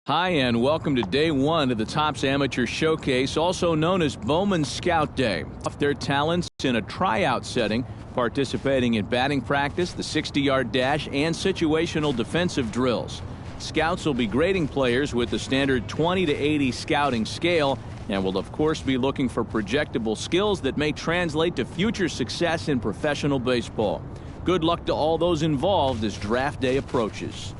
Hi, and welcome to day one of the Topps Amateur Showcase, also known as Bowman Scout Day. Off their talents in a tryout setting, participating in batting practice, the 60-yard dash, and situational defensive drills. Scouts will be grading players with the standard 20 to 80 scouting scale and will, of course, be looking for projectable skills that may translate to future success in professional baseball. Good luck to all those involved as draft day approaches.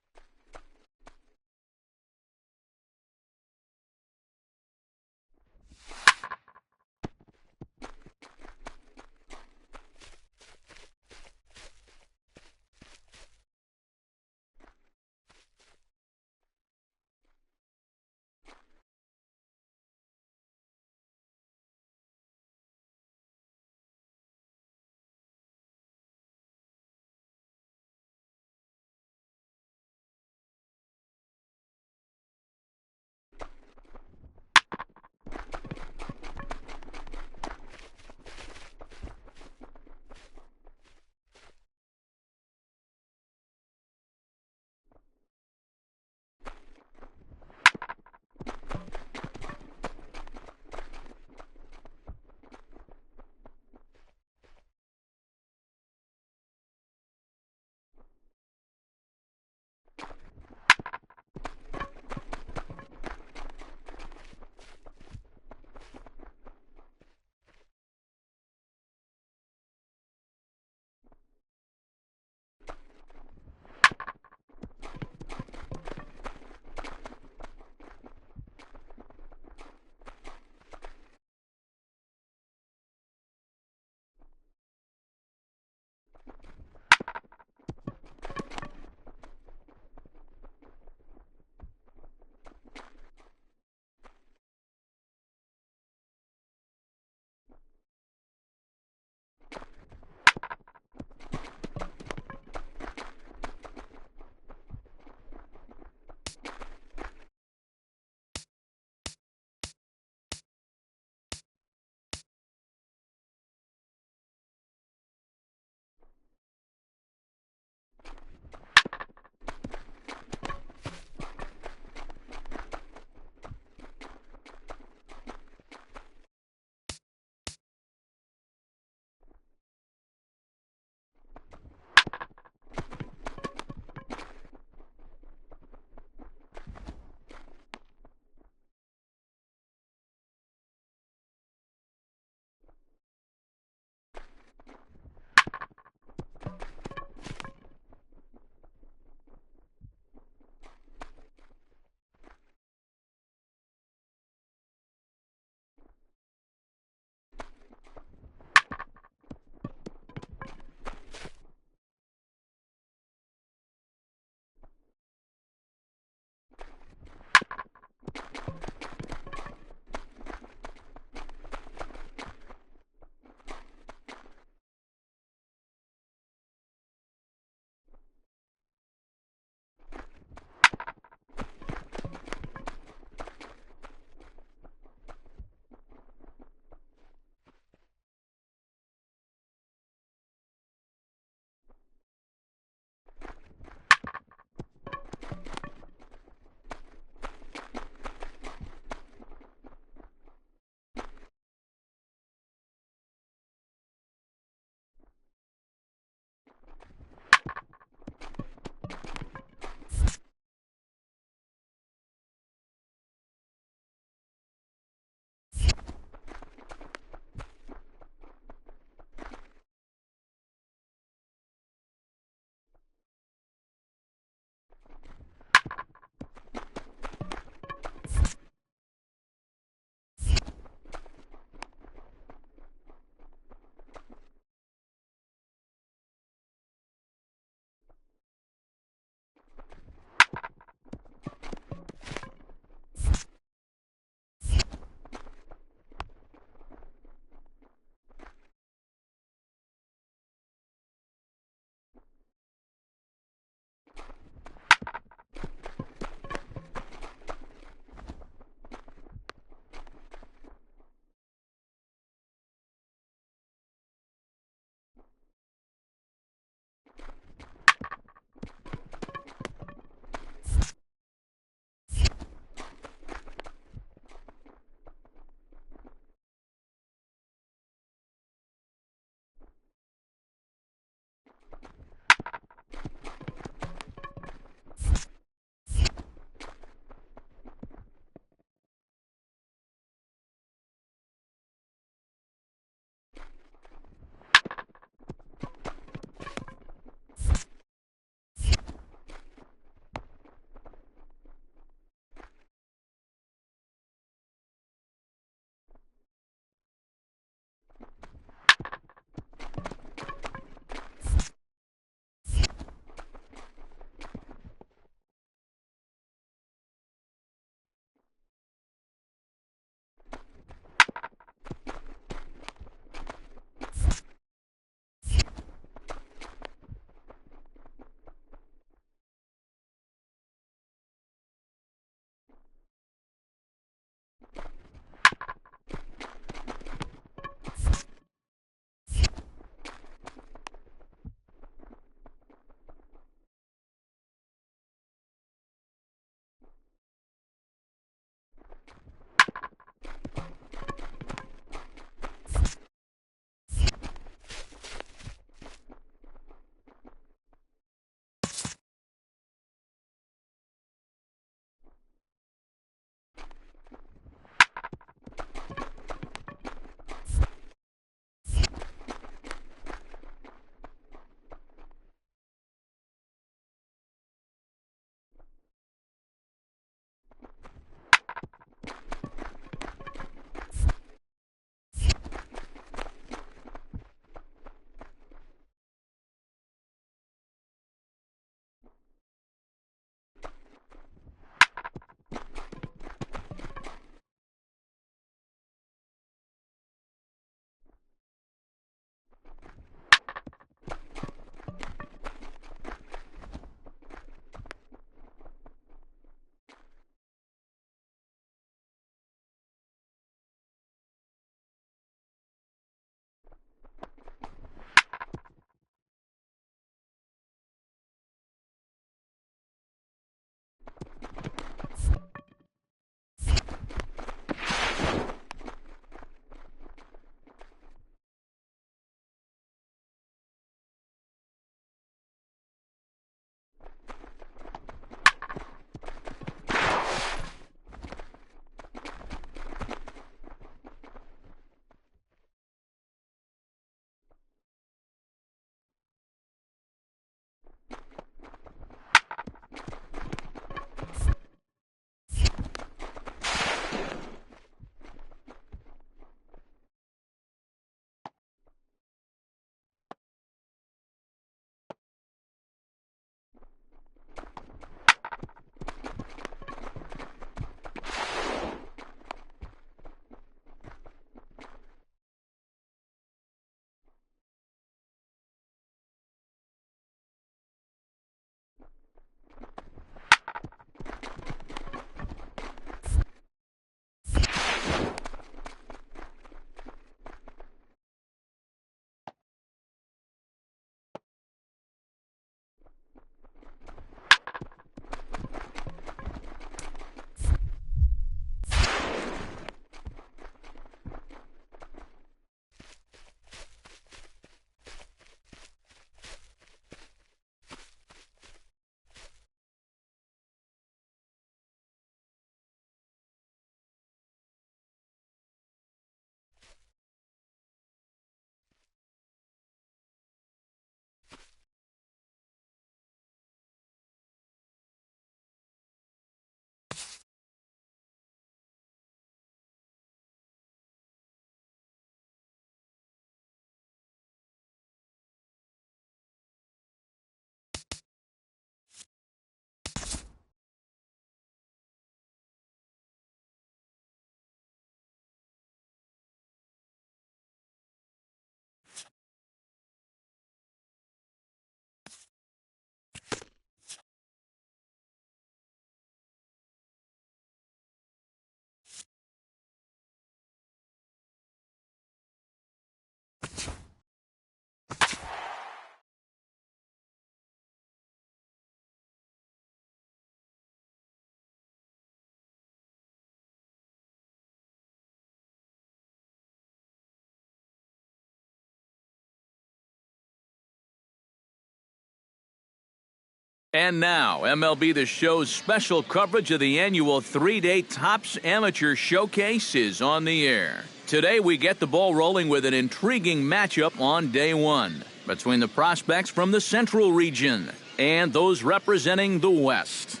And now, MLB The Show's special coverage of the annual 3-day Topps Amateur Showcase is on the air. Today, we get the ball rolling with an intriguing matchup on day one between the prospects from the Central region and those representing the West.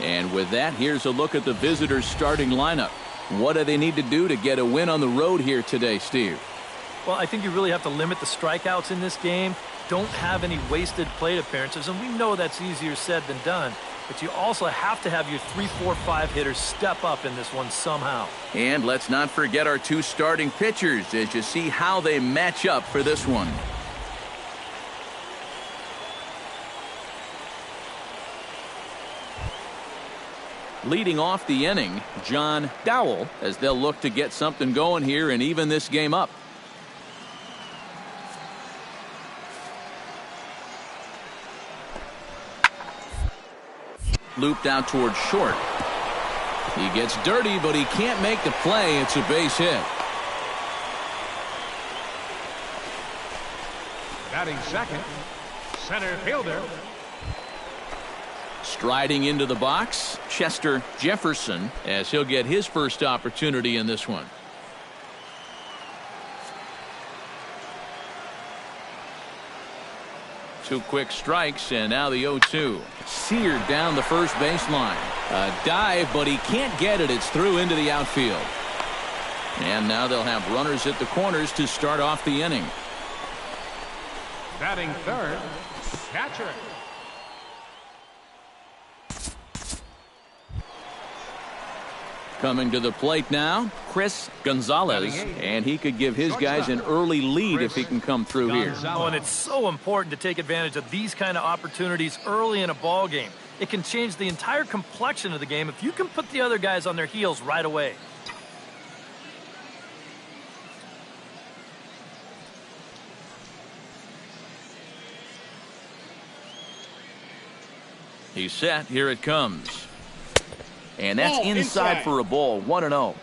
And with that, here's a look at the visitors' starting lineup. What do they need to do to get a win on the road here today, Steve? Well, I think you really have to limit the strikeouts in this game. Don't have any wasted plate appearances, and we know that's easier said than done. But you also have to have your 3, 4, 5 hitters step up in this one somehow. And let's not forget our two starting pitchers as you see how they match up for this one. Leading off the inning, John Dowell, as they'll look to get something going here and even this game up. Looped out towards short. He gets dirty, but he can't make the play. It's a base hit. Batting second, center fielder. Striding into the box, Chester Jefferson, as he'll get his first opportunity in this one. Two quick strikes, and now the 0-2. Seared down the first baseline. A dive, but he can't get it. It's through into the outfield. And now they'll have runners at the corners to start off the inning. Batting third, catcher. Coming to the plate now, Chris Gonzalez, and he could give his guys an early lead if he can come through here. Oh, and it's so important to take advantage of these kind of opportunities early in a ball game. It can change the entire complexion of the game if you can put the other guys on their heels right away. He's set. Here it comes. And that's inside for a ball. 1-0.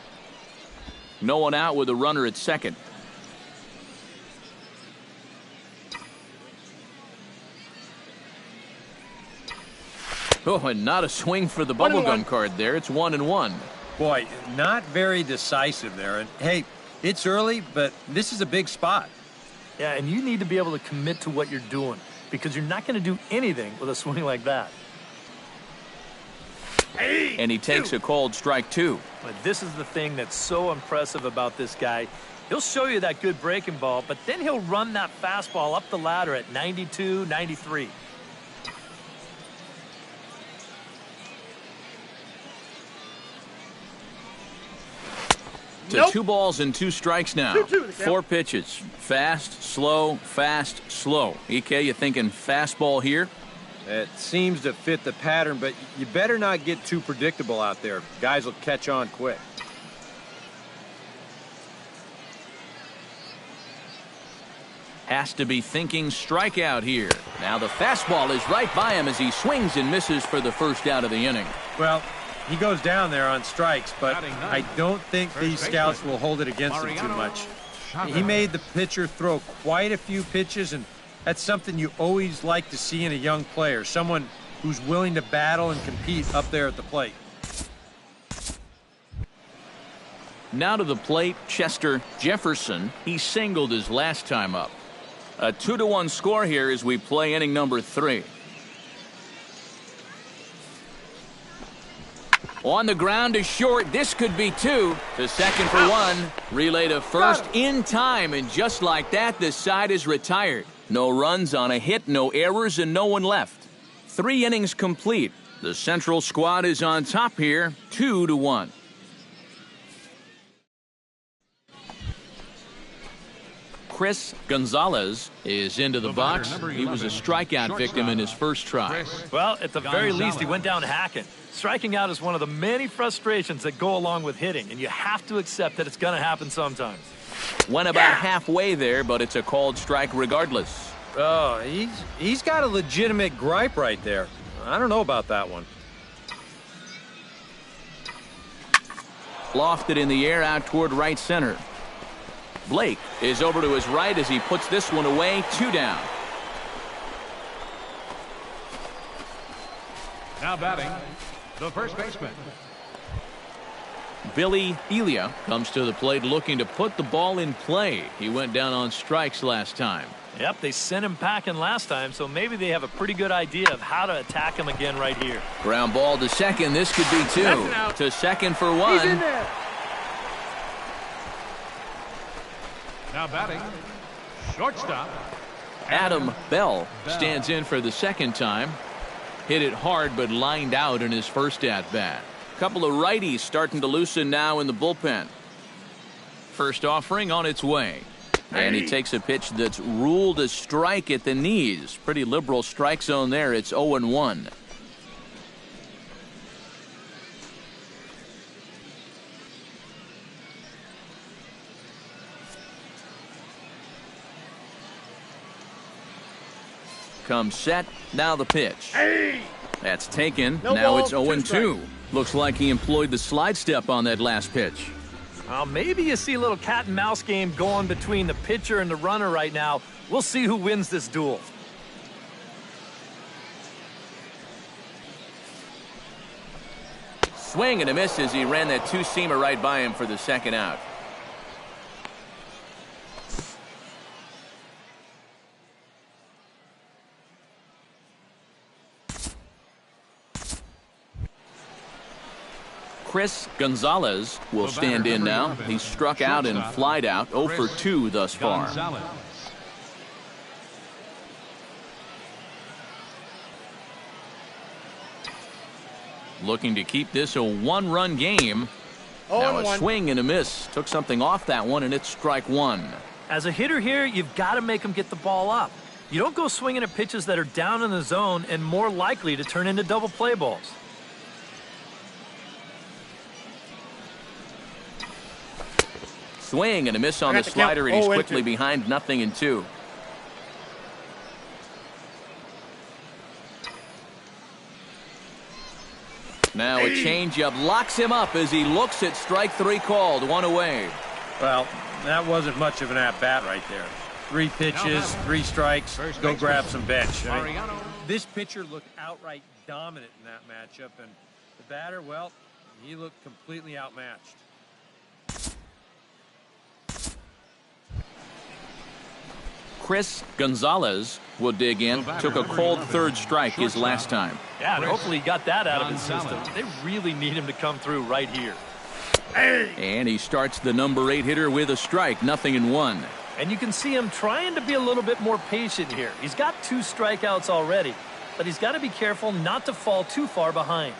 No one out with a runner at second. Oh, and not a swing for the bubblegum card there. It's 1-1. Boy, not very decisive there. And hey, it's early, but this is a big spot. Yeah, and you need to be able to commit to what you're doing because you're not going to do anything with a swing like that. And he takes a called strike two. But this is the thing that's so impressive about this guy. He'll show you that good breaking ball, but then he'll run that fastball up the ladder at 92, 93. To 2 balls and 2 strikes now. 4 pitches. Fast, slow, slow. EK, you thinking fastball here? It seems to fit the pattern, but you better not get too predictable out there. Guys will catch on quick. Has to be thinking strikeout here. Now the fastball is right by him as he swings and misses for the first out of the inning. Well, he goes down there on strikes, but I don't think these scouts will hold it against him too much. He made the pitcher throw quite a few pitches, and that's something you always like to see in a young player, someone who's willing to battle and compete up there at the plate. Now to the plate, Chester Jefferson. He singled his last time up. A 2-1 score here as we play inning number 3. On the ground to short. This could be 2. To second for 1. Relay to first in time, and just like that, the side is retired. No runs on a hit, no errors, and no one left. 3 innings complete. The Central squad is on top here, 2-1. Chris Gonzalez is into the box. He was a strikeout victim in his first try. Well, at the very least, he went down hacking. Striking out is one of the many frustrations that go along with hitting, and you have to accept that it's going to happen sometimes. Went about halfway there, but it's a called strike regardless. Oh, he's got a legitimate gripe right there. I don't know about that one. Lofted in the air out toward right center. Blake is over to his right as he puts this one away. 2 down. Now batting, the first baseman. Billy Elia comes to the plate looking to put the ball in play. He went down on strikes last time. Yep, they sent him packing last time, so maybe they have a pretty good idea of how to attack him again right here. Ground ball to second. This could be 2. To second for 1. He's in there. Now batting, shortstop. Adam Bell stands in for the second time. Hit it hard but lined out in his first at-bat. Couple of righties starting to loosen now in the bullpen. First offering on its way. And he takes a pitch that's ruled a strike at the knees. Pretty liberal strike zone there. It's 0-1. Comes set. Now the pitch. That's taken. Now it's 0-2. Looks like he employed the slide step on that last pitch. Well, maybe you see a little cat and mouse game going between the pitcher and the runner right now. We'll see who wins this duel. Swing and a miss as he ran that two-seamer right by him for the second out. Chris Gonzalez will stand in now. He's struck out and flied out. 0 for 2 thus far. Looking to keep this a 1-run game. Now a swing and a miss. Took something off that one, and it's strike 1. As a hitter here, you've got to make him get the ball up. You don't go swinging at pitches that are down in the zone and more likely to turn into double play balls. Swing and a miss on the slider, and he's quickly behind 0-2. Now a changeup locks him up as he looks at strike 3 called. 1 away. Well, that wasn't much of an at-bat right there. 3 pitches, 3 strikes. Go grab some bench. I mean, this pitcher looked outright dominant in that matchup, and the batter, well, he looked completely outmatched. Chris Gonzalez will dig in. Took a cold third strike his last time. Yeah, and hopefully he got that out of his system. They really need him to come through right here. And he starts the number 8 hitter with a strike. 0-1. And you can see him trying to be a little bit more patient here. He's got 2 strikeouts already, but he's got to be careful not to fall too far behind.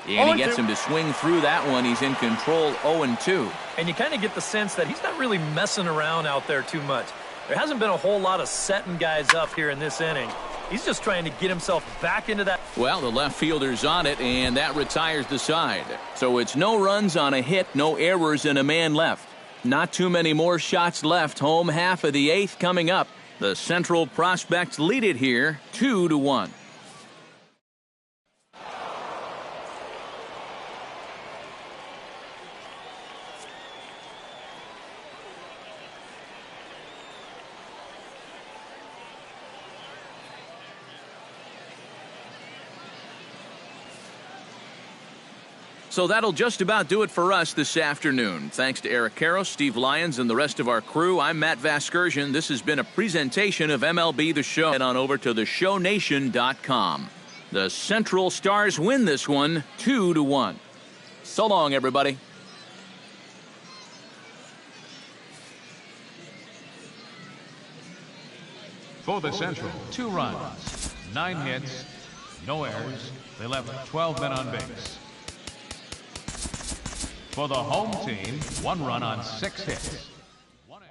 And he gets him to swing through that one. He's in control. 0-2. And you kind of get the sense that he's not really messing around out there too much. There hasn't been a whole lot of setting guys up here in this inning. He's just trying to get himself back into that. Well, the left fielder's on it, and that retires the side. So it's no runs on a hit, no errors, and a man left. Not too many more shots left. Home half of the 8th coming up. The Central Prospects lead it here 2-1. So that'll just about do it for us this afternoon. Thanks to Eric Karros, Steve Lyons, and the rest of our crew. I'm Matt Vasgersian. This has been a presentation of MLB The Show. Head on over to theshownation.com. The Central Stars win this one 2-1. So long, everybody. For the Central, 2 runs, 9 hits, no errors. They left 12 men on base. For the home team, 1 run on 6 hits. 1 error.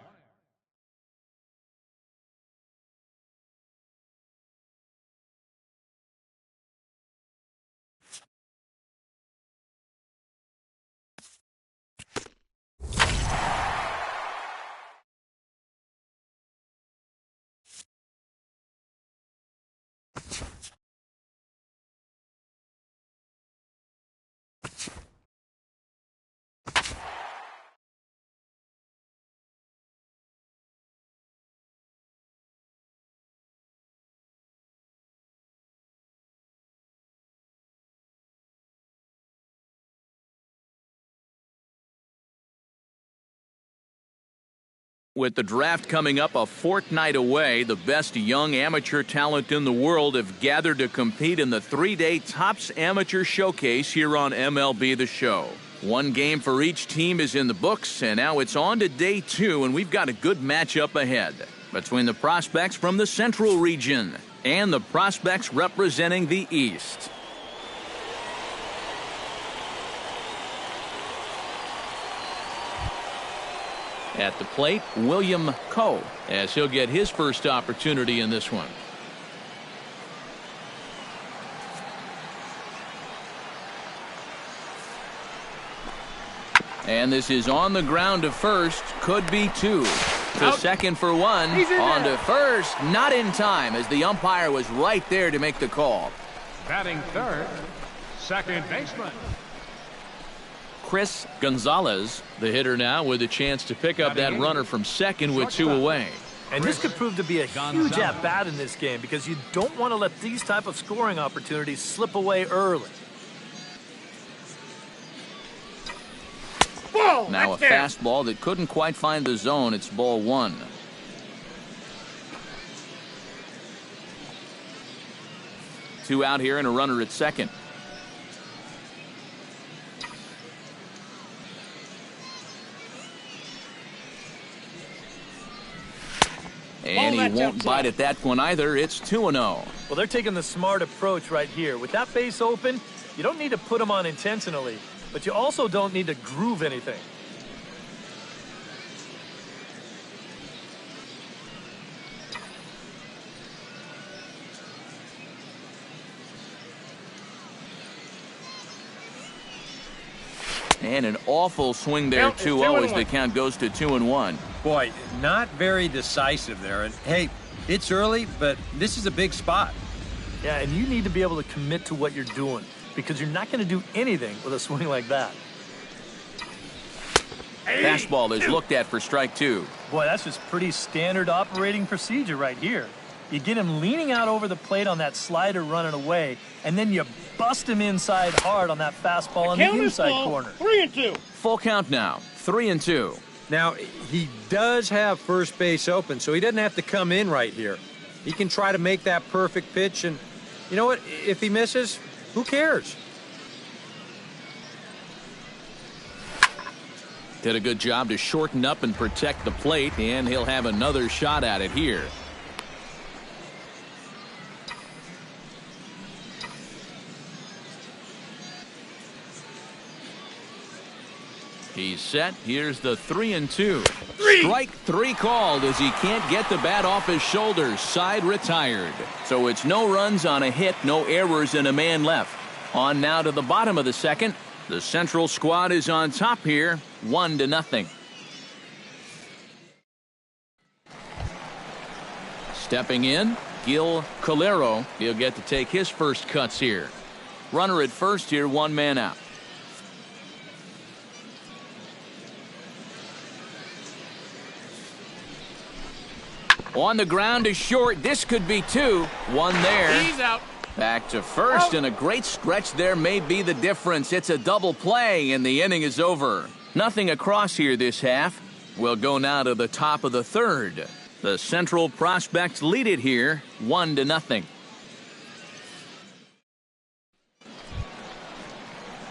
With the draft coming up a fortnight away, the best young amateur talent in the world have gathered to compete in the 3-day Topps Amateur Showcase here on MLB The Show. One game for each team is in the books, and now it's on to day 2, and we've got a good matchup ahead between the prospects from the Central region and the prospects representing the East. At the plate, William Coe, as he'll get his first opportunity in this one. And this is on the ground to first. Could be 2. To second for 1. On to first. Not in time, as the umpire was right there to make the call. Batting third, second baseman. Chris Gonzalez, the hitter now, with a chance to pick up that runner from second with 2 away. And this could prove to be a huge at-bat in this game because you don't want to let these type of scoring opportunities slip away early. Now a fastball that couldn't quite find the zone. It's ball 1. Two out here and a runner at second. And he won't bite at that one either. It's 2-0. Well, they're taking the smart approach right here. With that base open, you don't need to put them on intentionally, but you also don't need to groove anything. And an awful swing there, 2-0, as the count goes to 2-1. Boy, not very decisive there. And hey, it's early, but this is a big spot. Yeah, and you need to be able to commit to what you're doing because you're not going to do anything with a swing like that. Fastball is looked at for strike 2. Boy, that's just pretty standard operating procedure right here. You get him leaning out over the plate on that slider running away, and then you bust him inside hard on that fastball on the inside corner. 3-2. Full count now, 3-2. Now, he does have first base open, so he doesn't have to come in right here. He can try to make that perfect pitch, and you know what? If he misses, who cares? Did a good job to shorten up and protect the plate, and he'll have another shot at it here. He's set. Here's the 3-2. Strike 3 called as he can't get the bat off his shoulders. Side retired. So it's no runs on a hit, no errors, and a man left. On now to the bottom of the second. The Central squad is on top here, 1-0. Stepping in, Gil Calero. He'll get to take his first cuts here. Runner at first here, 1 man out. On the ground to short. This could be 2. 1 there. He's out. Back to first, and a great stretch there may be the difference. It's a double play, and the inning is over. Nothing across here this half. We'll go now to the top of the third. The Central prospects lead it here, 1-0.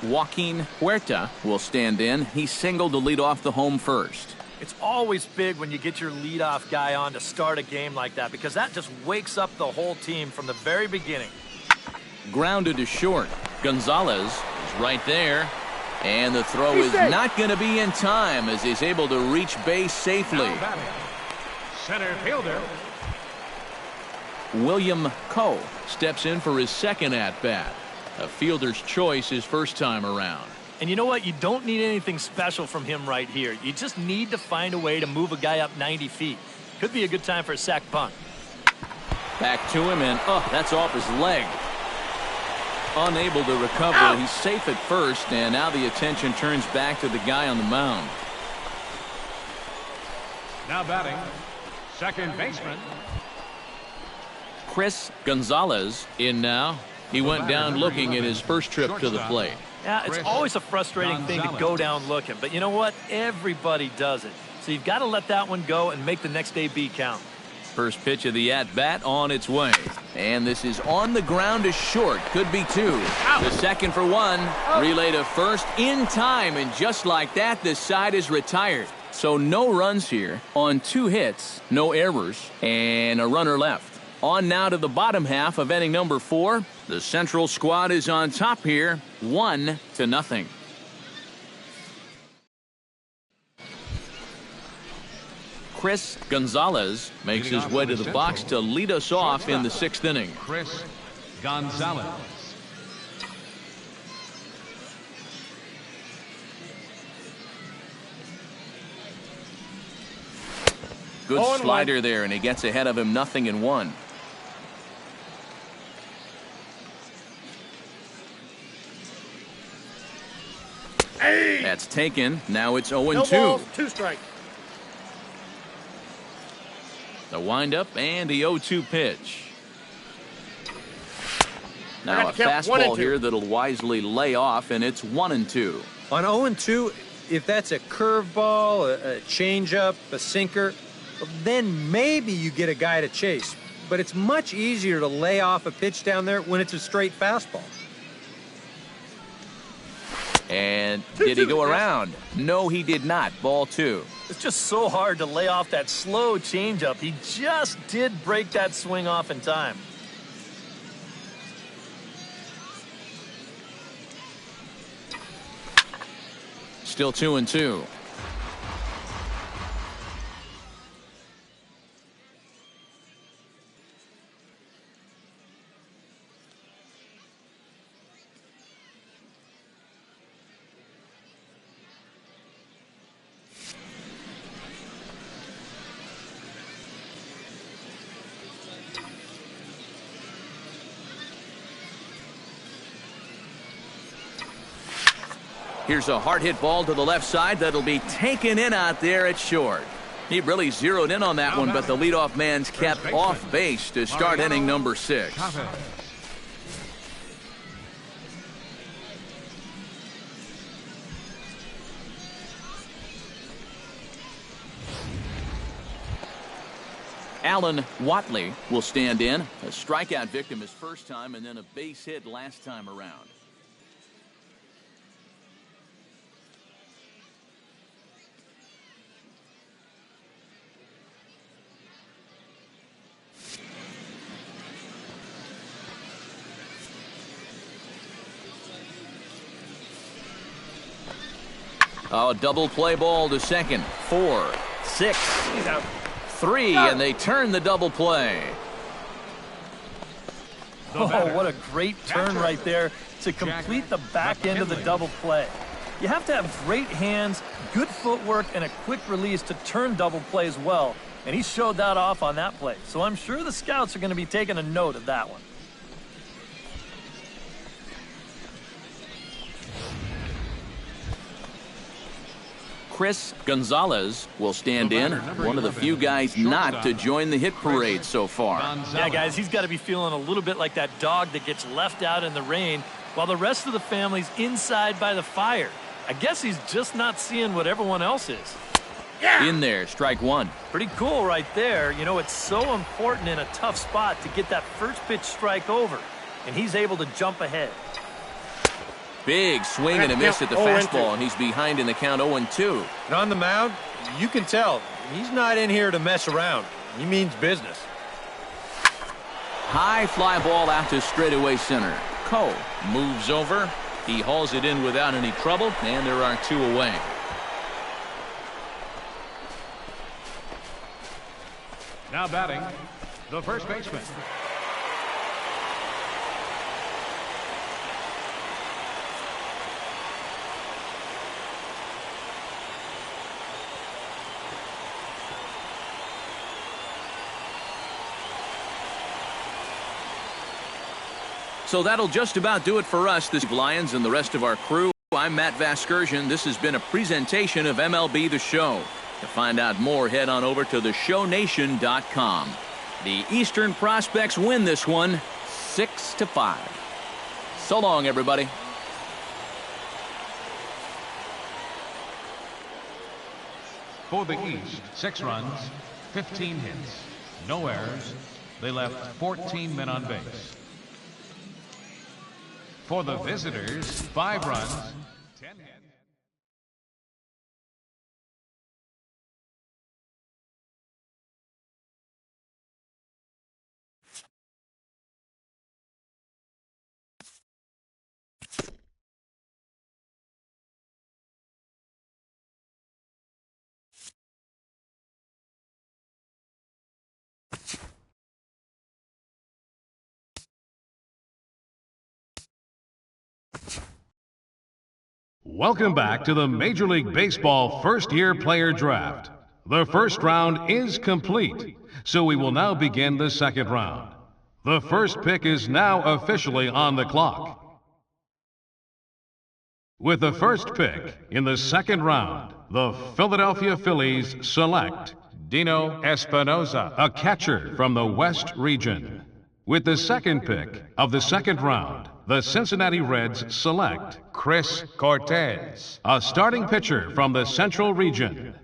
Joaquin Huerta will stand in. He singled to lead off the home first. It's always big when you get your leadoff guy on to start a game like that because that just wakes up the whole team from the very beginning. Grounded to short. Gonzalez is right there. And the throw is not going to be in time as he's able to reach base safely. Center fielder William Coe steps in for his second at-bat. A fielder's choice his first time around. And you know what? You don't need anything special from him right here. You just need to find a way to move a guy up 90 feet. Could be a good time for a sac bunt. Back to him, and that's off his leg. Unable to recover. He's safe at first, and now the attention turns back to the guy on the mound. now batting, second baseman Chris Gonzalez in now. He went down looking at his first trip to the plate. Yeah, it's always a frustrating thing to go down looking, but you know what? Everybody does it. So you've got to let that one go and make the next AB count. First pitch of the at-bat on its way. And this is on the ground to short. Could be two. The second for one. Relay to first in time. And just like that, the side is retired. So no runs here on 2 hits, no errors, and a runner left. On now to the bottom half of inning number 4. The Central squad is on top here, 1-0. Chris Gonzalez makes his way to the box to lead us off in the 6th inning. Chris Gonzalez. Good slider there, and he gets ahead of him, 0-1. That's taken. Now it's 0-2. 2 strikes. The windup and the 0-2 pitch. Now a fastball here that'll wisely lay off, and it's 1-2. On 0-2, if that's a curveball, a changeup, a sinker, then maybe you get a guy to chase. But it's much easier to lay off a pitch down there when it's a straight fastball. And did he go around? No, he did not. Ball 2. It's just so hard to lay off that slow changeup. He just did break that swing off in time. Still 2-2. Here's a hard hit ball to the left side that'll be taken in out there at short. He really zeroed in on that one, but the leadoff man's kept off base to start inning number 6. Alan Watley will stand in. A strikeout victim his first time, and then a base hit last time around. Oh, double play ball to second. 4, 6, 3, and they turn the double play. Oh, what a great turn right there to complete the back end of the double play. You have to have great hands, good footwork, and a quick release to turn double plays well. And he showed that off on that play. So I'm sure the scouts are going to be taking a note of that one. Chris Gonzalez will stand in, one of the few guys not to join the hit parade so far. Yeah, guys, he's got to be feeling a little bit like that dog that gets left out in the rain while the rest of the family's inside by the fire. I guess he's just not seeing what everyone else is. In there, strike 1. Pretty cool right there. You know, it's so important in a tough spot to get that first pitch strike over, and he's able to jump ahead. Big swing and a miss at the fastball, and he's behind in the count 0-2. And on the mound, you can tell he's not in here to mess around. He means business. High fly ball out to straightaway center. Cole moves over. He hauls it in without any trouble, and there are 2 away. Now batting, the first baseman. So that'll just about do it for us, this Lions and the rest of our crew. I'm Matt Vasgersian. This has been a presentation of MLB The Show. To find out more, head on over to theshownation.com. The Eastern Prospects win this one 6-5. So long, everybody. For the East, 6 runs, 15 hits, no errors. They left 14 men on base. For the visitors, 5 runs, 10 hits. Welcome back to the Major League Baseball first-year player draft. The first round is complete, so we will now begin the second round. The first pick is now officially on the clock. With the first pick in the second round, the Philadelphia Phillies select Dino Espinosa, a catcher from the West region. With the second pick of the second round, the Cincinnati Reds select Chris Cortez, a starting pitcher from the Central region.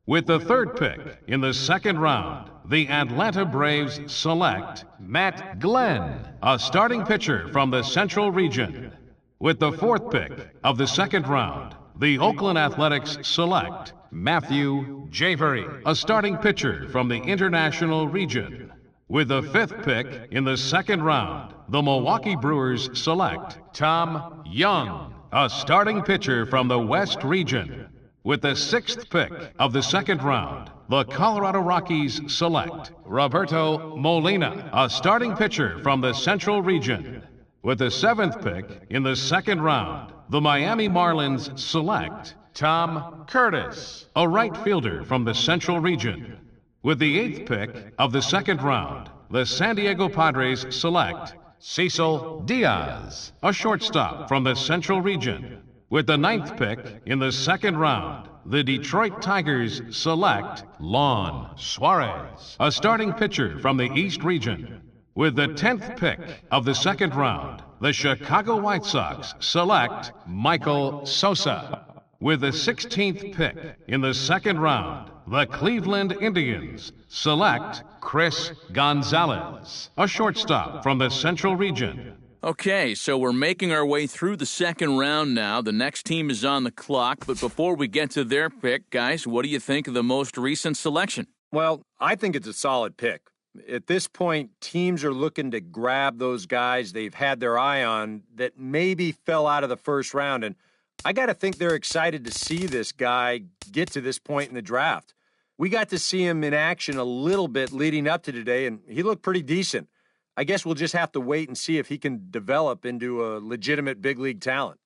With the third pick in the second round, the Atlanta Braves select Matt Glenn, a starting pitcher from the Central region. With the fourth pick of the second round, the Oakland Athletics select Matthew Javery, a starting pitcher from the International region. With the fifth pick in the second round, the Milwaukee Brewers select Tom Young, a starting pitcher from the West region. With the sixth pick of the second round, the Colorado Rockies select Roberto Molina, a starting pitcher from the Central region. With the seventh pick in the second round, the Miami Marlins select Tom Curtis, a right fielder from the Central region. With the eighth pick of the second round, the San Diego Padres select Cecil Diaz, a shortstop from the Central region. With the ninth pick in the second round, the Detroit Tigers select Lon Suarez, a starting pitcher from the East region. With the 10th pick of the second round, the Chicago White Sox select Michael Sosa. With the 16th pick in the second round, the Cleveland Indians select Chris Gonzalez, a shortstop from the Central region. Okay, so we're making our way through the second round now. The next team is on the clock, but before we get to their pick, guys, what do you think of the most recent selection? Well, I think it's a solid pick. At this point, teams are looking to grab those guys they've had their eye on that maybe fell out of the first round. And I got to think they're excited to see this guy get to this point in the draft. We got to see him in action a little bit leading up to today, and he looked pretty decent. I guess we'll just have to wait and see if he can develop into a legitimate big league talent.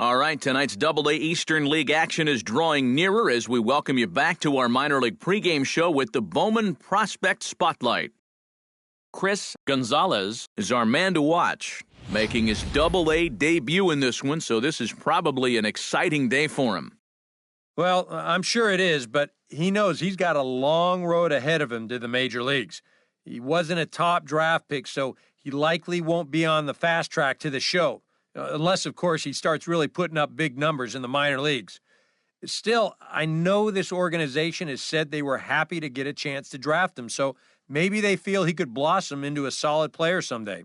All right, tonight's Double-A Eastern League action is drawing nearer as we welcome you back to our minor league pregame show with the Bowman Prospect Spotlight. Chris Gonzalez is our man to watch, making his Double-A debut in this one, so this is probably an exciting day for him. Well, I'm sure it is, but he knows he's got a long road ahead of him to the major leagues. He wasn't a top draft pick, so he likely won't be on the fast track to the show. Unless, of course, he starts really putting up big numbers in the minor leagues. Still, I know this organization has said they were happy to get a chance to draft him, so maybe they feel he could blossom into a solid player someday.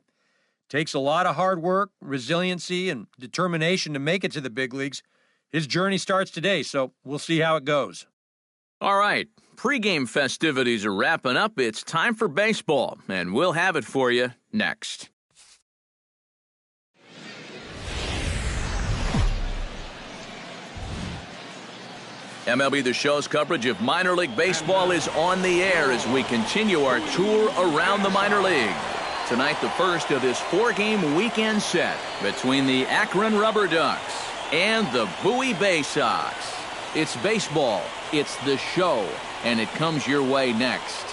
Takes a lot of hard work, resiliency, and determination to make it to the big leagues. His journey starts today, so we'll see how it goes. All right, pregame festivities are wrapping up. It's time for baseball, and we'll have it for you next. MLB The Show's coverage of minor league baseball is on the air as we continue our tour around the minor league. Tonight, the first of this four-game weekend set between the Akron Rubber Ducks and the Bowie Bay Sox. It's baseball, it's the show, and it comes your way next.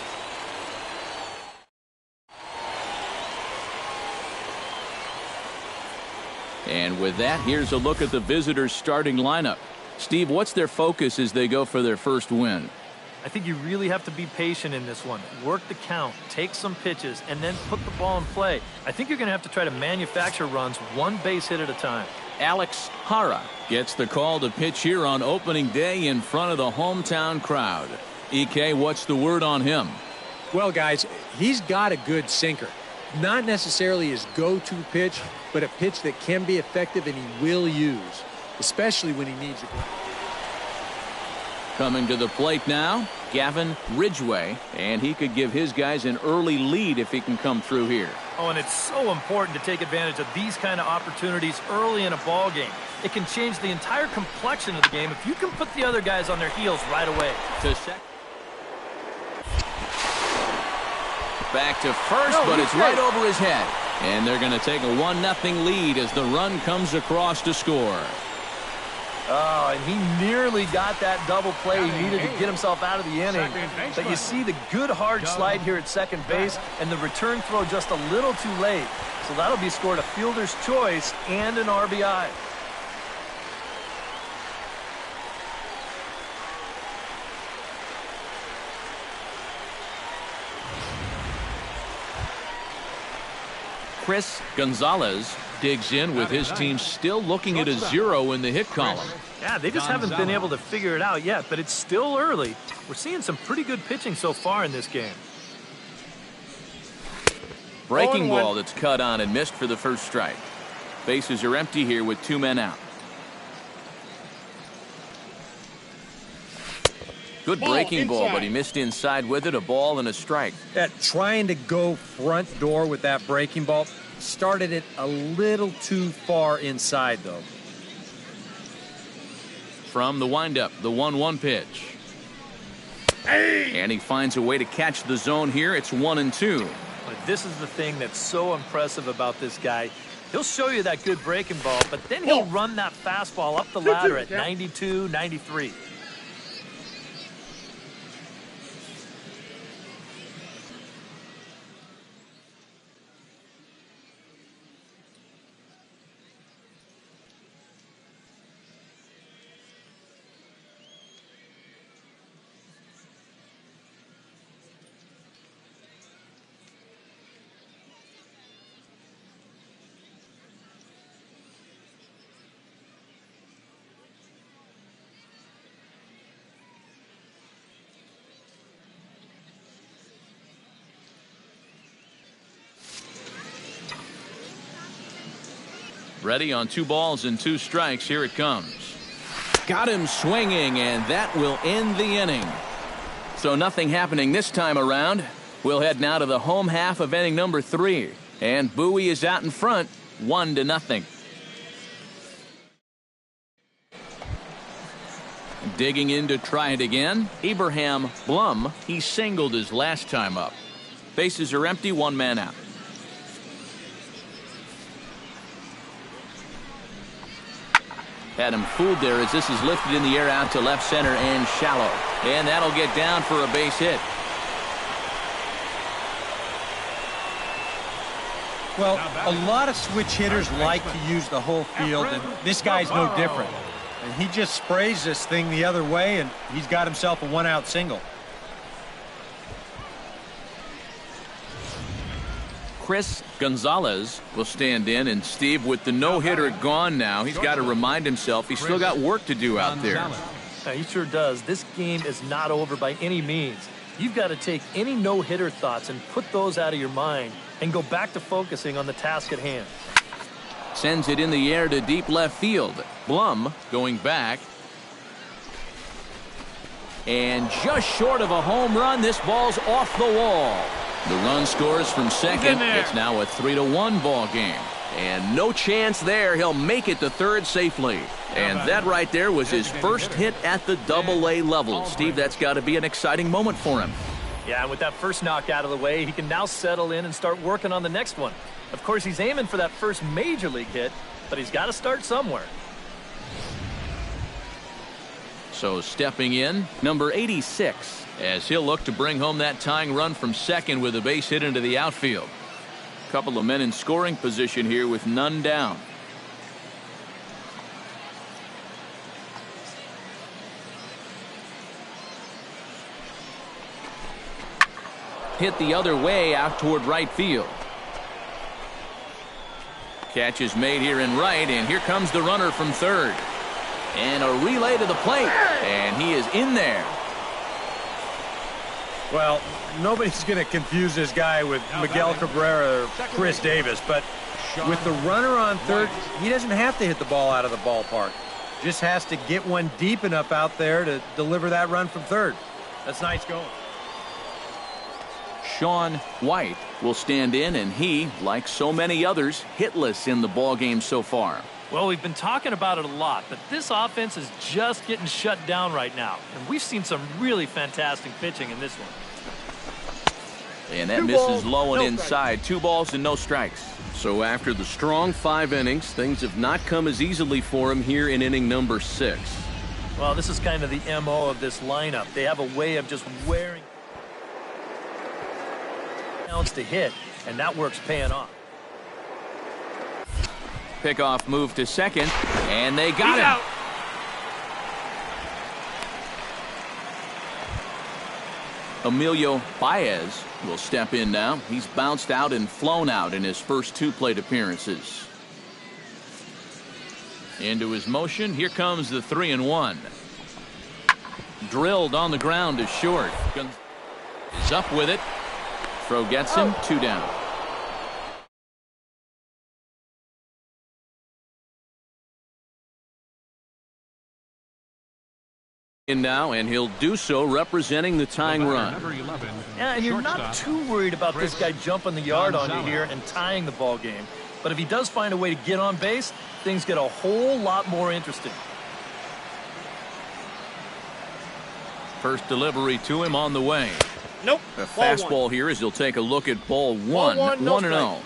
And with that, here's a look at the visitors' starting lineup. Steve, what's their focus as they go for their first win? I think you really have to be patient in this one. Work the count, take some pitches, and then put the ball in play. I think you're going to have to try to manufacture runs one base hit at a time. Alex Hara gets the call to pitch here on opening day in front of the hometown crowd. EK, what's the word on him? Well, guys, he's got a good sinker. Not necessarily his go-to pitch, but a pitch that can be effective and he will use, especially when he needs it. Coming to the plate now, Gavin Ridgway, and he could give his guys an early lead if he can come through here. Oh, and it's so important to take advantage of these kind of opportunities early in a ball game. It can change the entire complexion of the game if you can put the other guys on their heels right away. Back to first, but it's right over his head. And they're going to take a 1-0 lead as the run comes across to score. Oh, and he nearly got that double play he needed to get himself out of the inning. But you see the good hard slide here at second base and the return throw just a little too late. So that'll be scored a fielder's choice and an RBI. Chris Gonzalez digs in with his team still looking at a 0 in the hit column. Yeah, they just haven't been able to figure it out yet, but it's still early. We're seeing some pretty good pitching so far in this game. Breaking ball that's cut on and missed for the first strike. Bases are empty here with 2 men out. Good breaking ball, but he missed inside with it, a ball and a strike. Trying to go front door with that breaking ball started it a little too far inside, though. From the windup, the 1-1 pitch. And he finds a way to catch the zone here. It's 1-2. But this is the thing that's so impressive about this guy. He'll show you that good breaking ball, but then he'll run that fastball up the ladder at 92, 93. Ready on 2 balls and 2 strikes. Here it comes. Got him swinging, and that will end the inning. So nothing happening this time around. We'll head now to the home half of inning number 3. And Bowie is out in front, 1-0. Digging in to try it again, Abraham Blum. He singled his last time up. Bases are empty, 1 man out. Had him fooled there as this is lifted in the air out to left center and shallow. And that'll get down for a base hit. Well, a lot of switch hitters like to use the whole field, and this guy's no different. And he just sprays this thing the other way, and he's got himself a one-out single. Chris Gonzalez will stand in, and Steve, with the no-hitter gone now, he's got to remind himself he's still got work to do out there. Yeah, he sure does. This game is not over by any means. You've got to take any no-hitter thoughts and put those out of your mind and go back to focusing on the task at hand. Sends it in the air to deep left field. Blum going back. And just short of a home run, this ball's off the wall. The run scores from second. It's now a 3-1 ball game. And no chance there. He'll make it to third safely. And that right there was his first hit at the Double-A level. Steve, that's got to be an exciting moment for him. Yeah, and with that first knock out of the way, he can now settle in and start working on the next one. Of course, he's aiming for that first major league hit, but he's got to start somewhere. So stepping in, number 86, as he'll look to bring home that tying run from second with a base hit into the outfield. A couple of men in scoring position here with none down. Hit the other way out toward right field. Catch is made here in right, and here comes the runner from third. And a relay to the plate, and he is in there. Well, nobody's going to confuse this guy with Miguel Cabrera or Chris Davis, but with the runner on third, he doesn't have to hit the ball out of the ballpark. Just has to get one deep enough out there to deliver that run from third. That's nice going. Sean White will stand in, and he, like so many others, hitless in the ball game so far. Well, we've been talking about it a lot, but this offense is just getting shut down right now. And we've seen some really fantastic pitching in this one. And that misses low and inside. 2 balls and no strikes. So after the strong 5 innings, things have not come as easily for him here in inning number 6. Well, this is kind of the MO of this lineup. They have a way of just wearing to hit, and that works paying off. Pickoff move to second, and they got him. Emilio Baez will step in now. He's bounced out and flown out in his first 2 plate appearances. Into his motion. Here comes the 3-1. Drilled on the ground to short. Is up with it. Throw gets him. 2 down. In now, and he'll do so representing the tying run. Yeah, and you're not too worried about this guy jumping the yard on you here and tying the ball game. But if he does find a way to get on base, things get a whole lot more interesting. First delivery to him on the way. Nope. A fastball here as he'll take a look at ball 1. 1-0.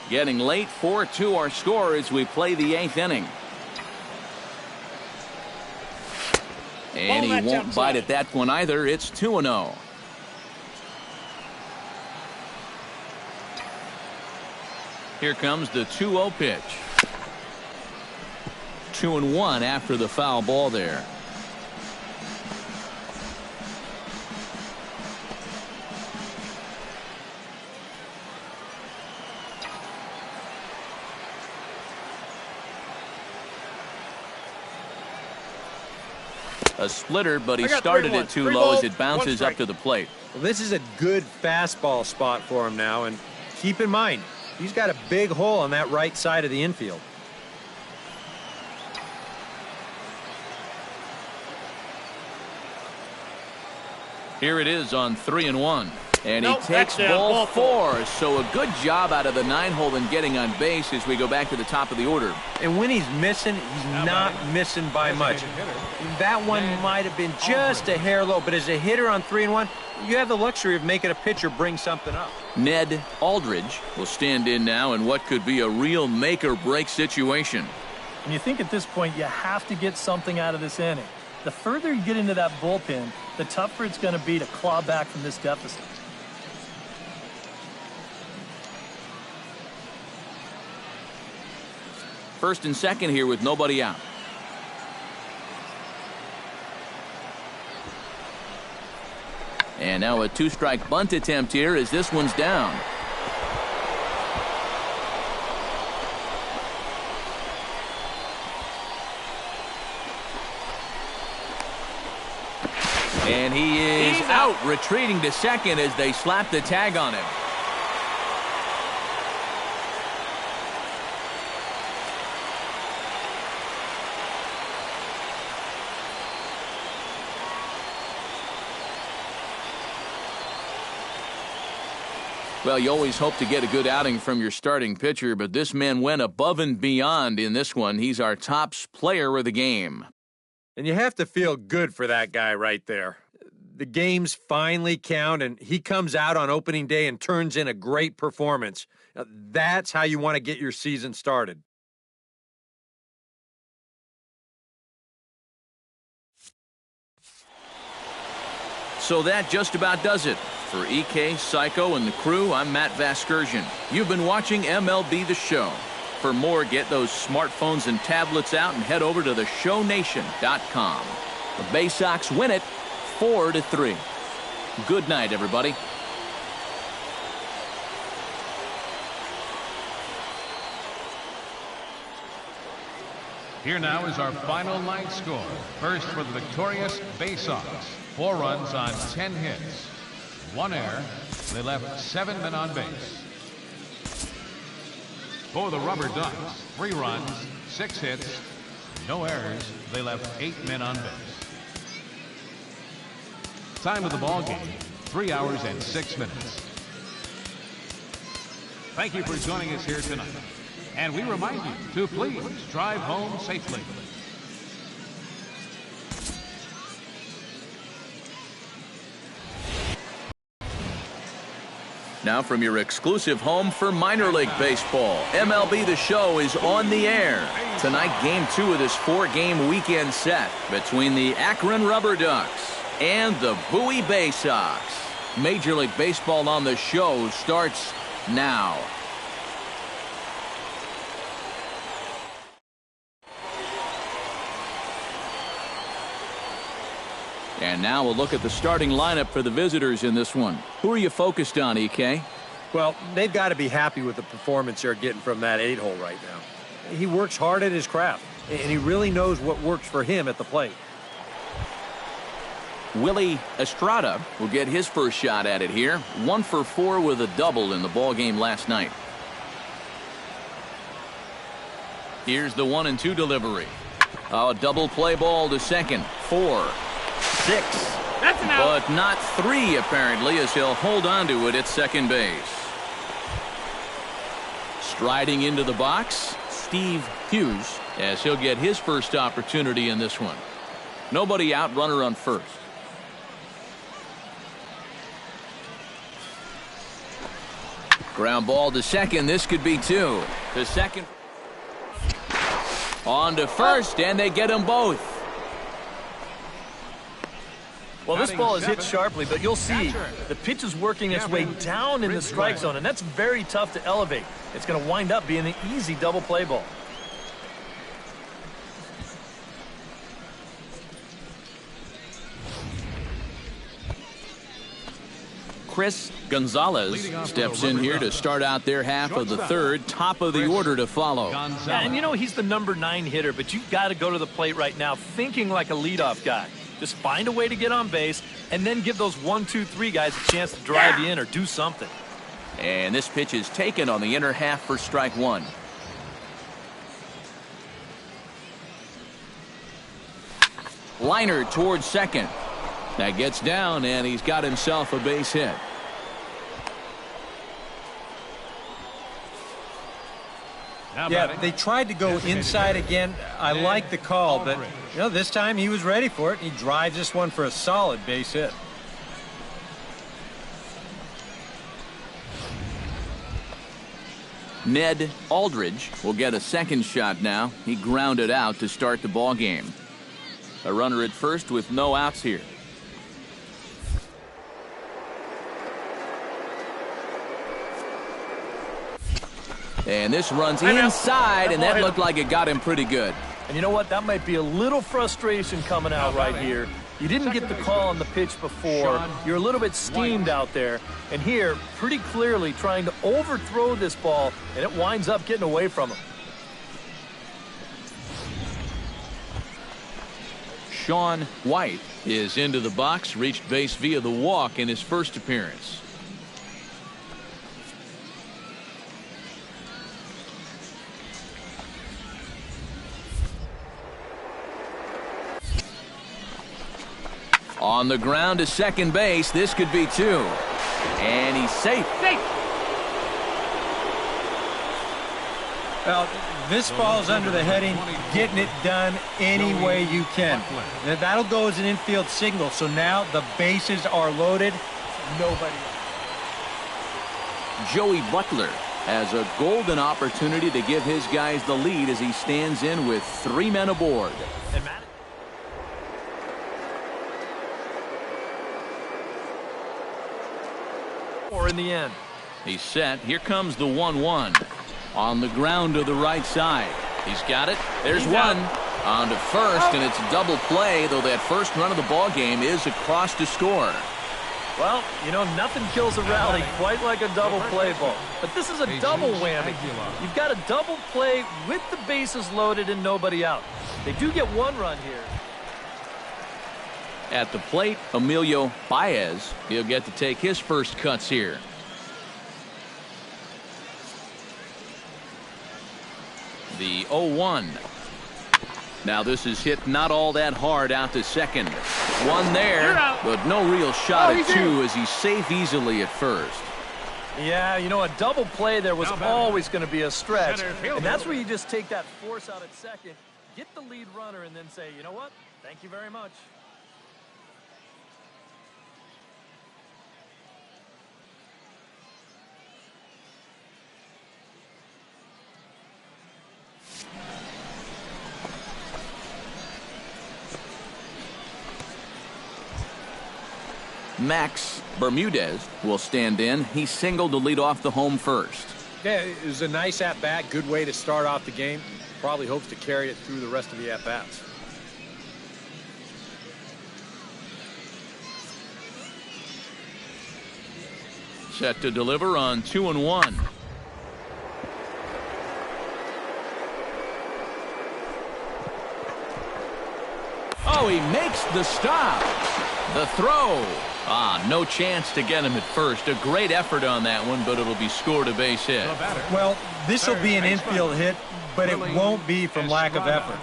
Getting late. 4-2 our score as we play the 8th inning. And he won't bite at that one either. It's 2-0. Here comes the 2-0 pitch. 2-1 after the foul ball there. A splitter, but he started it too low as it bounces up to the plate. Well, this is a good fastball spot for him now, and keep in mind, he's got a big hole on that right side of the infield. Here it is on 3-1. And he takes ball 4. So a good job out of the 9-hole in getting on base as we go back to the top of the order. And when he's missing, he's not missing by much. That one might have been just a hair low, but as a hitter on 3-1, you have the luxury of making a pitcher bring something up. Ned Aldridge will stand in now in what could be a real make-or-break situation. And you think at this point you have to get something out of this inning. The further you get into that bullpen, the tougher it's going to be to claw back from this deficit. First and second here with nobody out. And now a two-strike bunt attempt here as this one's down. And he is out, retreating to second as they slap the tag on him. Well, you always hope to get a good outing from your starting pitcher, but this man went above and beyond in this one. He's our top player of the game. And you have to feel good for that guy right there. The games finally count, and he comes out on opening day and turns in a great performance. Now, that's how you want to get your season started. So that just about does it. For EK, Psycho, and the crew, I'm Matt Vasgersian. You've been watching MLB The Show. For more, get those smartphones and tablets out and head over to theshownation.com. The Bay Sox win it 4-3. Good night, everybody. Here now is our final night score. First for the victorious Bay Sox. 4 runs on 10 hits. 1 error. They left 7 men on base. For the Rubber Ducks, 3 runs, 6 hits, no errors. They left 8 men on base. Time of the ball game, 3 hours and 6 minutes. Thank you for joining us here tonight. And we remind you to please drive home safely. Now from your exclusive home for minor league baseball, MLB The Show is on the air. Tonight, Game 2 of this 4-game weekend set between the Akron Rubber Ducks and the Bowie Bay Sox. Major League Baseball on the Show starts now. And now we'll look at the starting lineup for the visitors in this one. Who are you focused on, EK? Well, they've got to be happy with the performance they're getting from that 8-hole right now. He works hard at his craft, and he really knows what works for him at the plate. Willie Estrada will get his first shot at it here. 1 for 4 with a double in the ballgame last night. Here's the 1-2 delivery. A double play ball to second. 4, 6. That's an out. But not 3, apparently, as he'll hold on to it at second base. Striding into the box, Steve Hughes, as he'll get his first opportunity in this one. Nobody out, runner on first. Ground ball to second. This could be 2. To second. On to first, and they get them both. Well, this ball is hit sharply, but you'll see the pitch is working its way down in the strike zone, and that's very tough to elevate. It's going to wind up being an easy double play ball. Chris Gonzalez steps in here to start out their half of the third. Top of the order to follow. Yeah, and you know he's the number 9 hitter, but you've got to go to the plate right now thinking like a leadoff guy. Just find a way to get on base and then give those 1, 2, 3 guys a chance to drive you in or do something. And this pitch is taken on the inner half for strike 1. Liner towards second. That gets down, and he's got himself a base hit. Yeah, they tried to go inside again. I like the call, but this time he was ready for it. He drives this one for a solid base hit. Ned Aldridge will get a second shot now. He grounded out to start the ball game. A runner at first with no outs here. And this runs inside, and that looked like it got him pretty good. And you know what? That might be a little frustration coming out right here. You didn't get the call on the pitch before. You're a little bit schemed out there. And here, pretty clearly trying to overthrow this ball, and it winds up getting away from him. Sean White is into the box, reached base via the walk in his first appearance. On the ground to second base. This could be two. And he's safe. Well, this falls under the heading, getting it done any way you can. Now, that'll go as an infield signal. So now the bases are loaded. Nobody else. Joey Butler has a golden opportunity to give his guys the lead as he stands in with 3 men aboard. And Matt, or in the end. He's set. Here comes the 1-1. On the ground to the right side. He's got it. There's one. On to first, and it's a double play, though that first run of the ball game is across to score. Well, you know, nothing kills a rally quite like a double play ball. But this is a double whammy. You've got a double play with the bases loaded and nobody out. They do get 1 run here. At the plate, Emilio Baez. He'll get to take his first cuts here. The 0-1. Now this is hit not all that hard out to second. One there, but no real shot at 2 as he's safe easily at first. Yeah, you know, a double play there was always going to be a stretch. And that's where you just take that force out at second, get the lead runner, and then say, you know what, thank you very much. Max Bermudez will stand in. He singled to lead off the home first. Yeah, it was a nice at-bat, good way to start off the game. Probably hopes to carry it through the rest of the at-bats. Set to deliver on 2-1. Oh, he makes the stop. The throw. No chance to get him at first. A great effort on that one, but it'll be scored a base hit. Well, this will be an infield hit, but it won't be from lack of effort.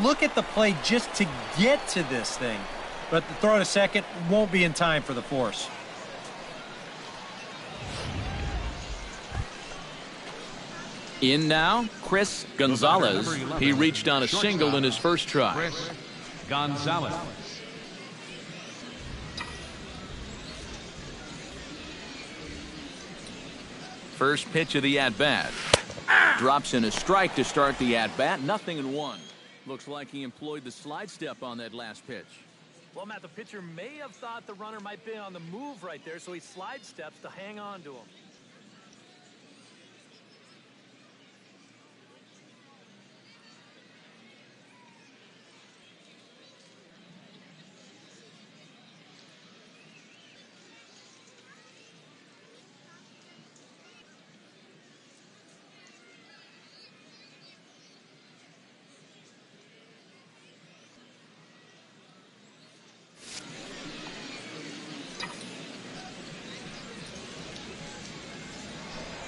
Look at the play just to get to this thing. But the throw to second won't be in time for the force. In now, Chris Gonzalez. He reached on a single in his first try. Chris Gonzalez. First pitch of the at-bat. Drops in a strike to start the at-bat. 0-1. Looks like he employed the slide step on that last pitch. Well, Matt, the pitcher may have thought the runner might be on the move right there, so he slide steps to hang on to him.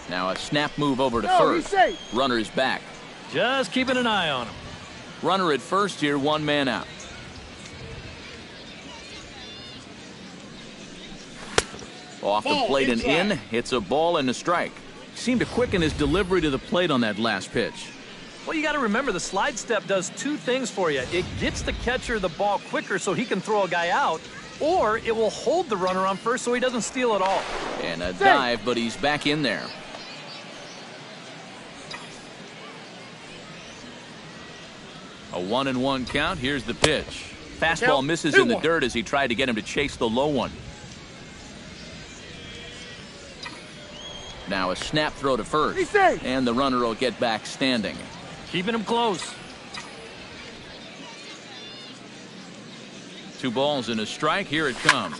Now a snap move over to first. Runner's back. Just keeping an eye on him. Runner at first here, 1 man out. Off the plate and in. It's a ball and a strike. Seemed to quicken his delivery to the plate on that last pitch. Well, you got to remember the slide step does 2 things for you. It gets the catcher the ball quicker so he can throw a guy out, or it will hold the runner on first so he doesn't steal it all. And a dive, but he's back in there. A 1-1 count. Here's the pitch. Fastball misses in the dirt as he tried to get him to chase the low one. Now a snap throw to first. And the runner will get back standing. Keeping him close. 2 balls and a strike. Here it comes.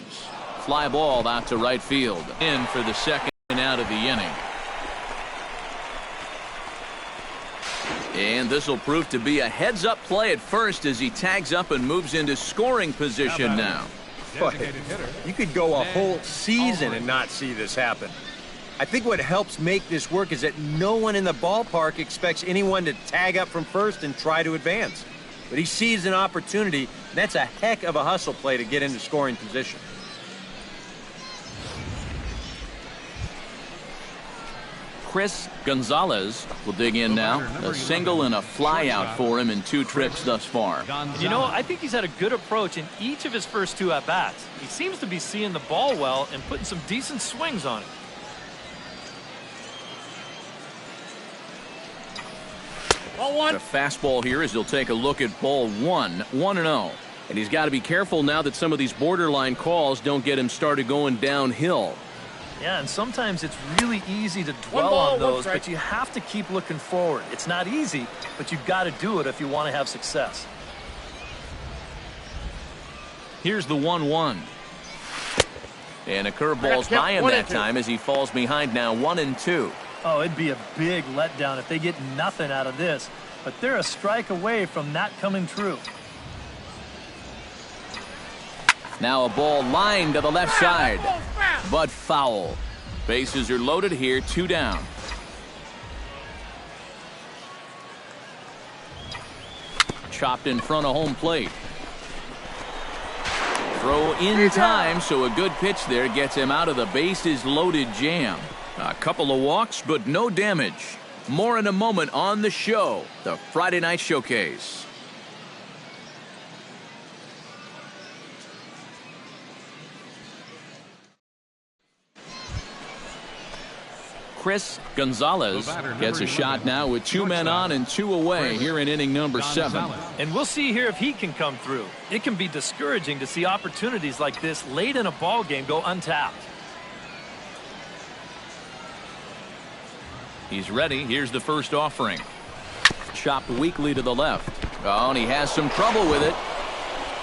Fly ball out to right field. In for the second out of the inning. And this will prove to be a heads-up play at first as he tags up and moves into scoring position now. Boy, you could go a whole season and not see this happen. I think what helps make this work is that no one in the ballpark expects anyone to tag up from first and try to advance. But he sees an opportunity, and that's a heck of a hustle play to get into scoring position. Chris Gonzalez will dig in now. A single and a fly out for him in 2 trips thus far. You know, I think he's had a good approach in each of his first 2 at-bats. He seems to be seeing the ball well and putting some decent swings on it. The fastball here as he'll take a look at ball 1, 1-0. And he's got to be careful now that some of these borderline calls don't get him started going downhill. Yeah, and sometimes it's really easy to dwell on those, but you have to keep looking forward. It's not easy, but you've got to do it if you want to have success. Here's the 1-1. And a curveball's by him that time as he falls behind now 1-2. Oh, it'd be a big letdown if they get nothing out of this, but they're a strike away from that coming true. Now a ball lined to the left side, but foul. Bases are loaded here, 2 down. Chopped in front of home plate. Throw in time, so a good pitch there gets him out of the bases loaded jam. A couple of walks, but no damage. More in a moment on the show, the Friday Night Showcase. Chris Gonzalez gets a shot now with 2 men on and 2 away here in inning number 7. And we'll see here if he can come through. It can be discouraging to see opportunities like this late in a ball game go untapped. He's ready. Here's the first offering. Chopped weakly to the left. Oh, and he has some trouble with it.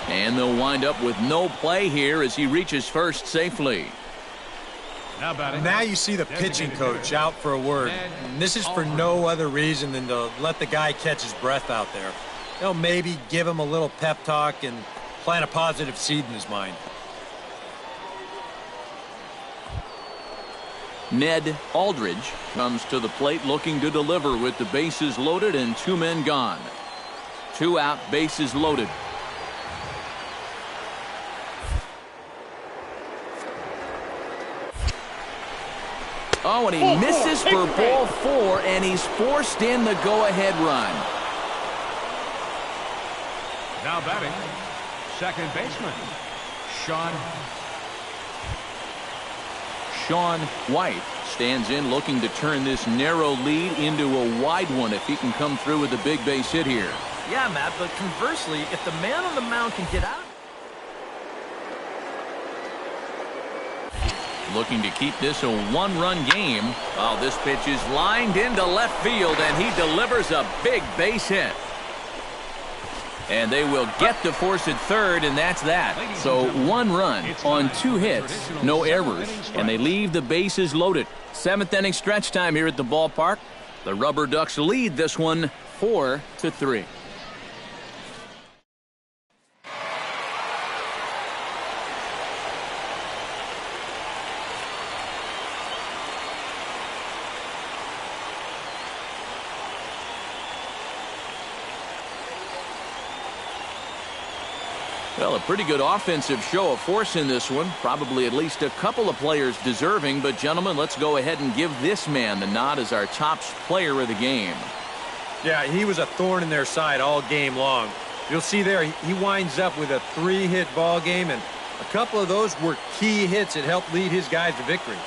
And they'll wind up with no play here as he reaches first safely. Now you see the pitching coach out for a word. And this is for no other reason than to let the guy catch his breath out there. They'll maybe give him a little pep talk and plant a positive seed in his mind. Ned Aldridge comes to the plate looking to deliver with the bases loaded and 2 men gone. 2 out, bases loaded. Oh, and he misses for ball 4, and he's forced in the go-ahead run. Now batting, second baseman, Sean White stands in looking to turn this narrow lead into a wide one if he can come through with a big base hit here. Yeah, Matt, but conversely, if the man on the mound can get out. Looking to keep this a 1-run game. Oh, this pitch is lined into left field, and he delivers a big base hit. And they will get to force at third, and that's that. So 1 run on 2 hits, no errors, and they leave the bases loaded. 7th inning stretch time here at the ballpark. The Rubber Ducks lead this one 4-3. Well, a pretty good offensive show of force in this one. Probably at least a couple of players deserving. But, gentlemen, let's go ahead and give this man the nod as our top player of the game. Yeah, he was a thorn in their side all game long. You'll see there he winds up with a 3-hit ball game, and a couple of those were key hits that helped lead his guys to victory.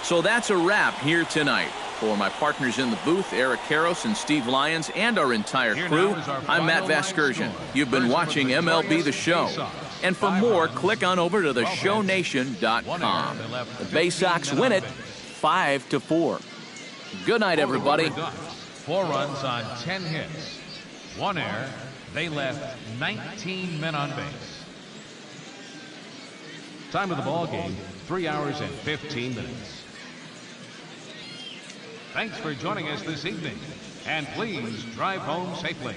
So that's a wrap here tonight. For my partners in the booth, Eric Karros and Steve Lyons, and our entire crew, I'm Matt Vasgersian. You've been watching MLB The Show. And for more, click on over to theshownation.com. The Bay Sox win it 5-4. Good night, everybody. 4 runs on 10 hits. 1 error. They left 19 men on base. Time of the ball game, 3 hours and 15 minutes. Thanks for joining us this evening, and please drive home safely.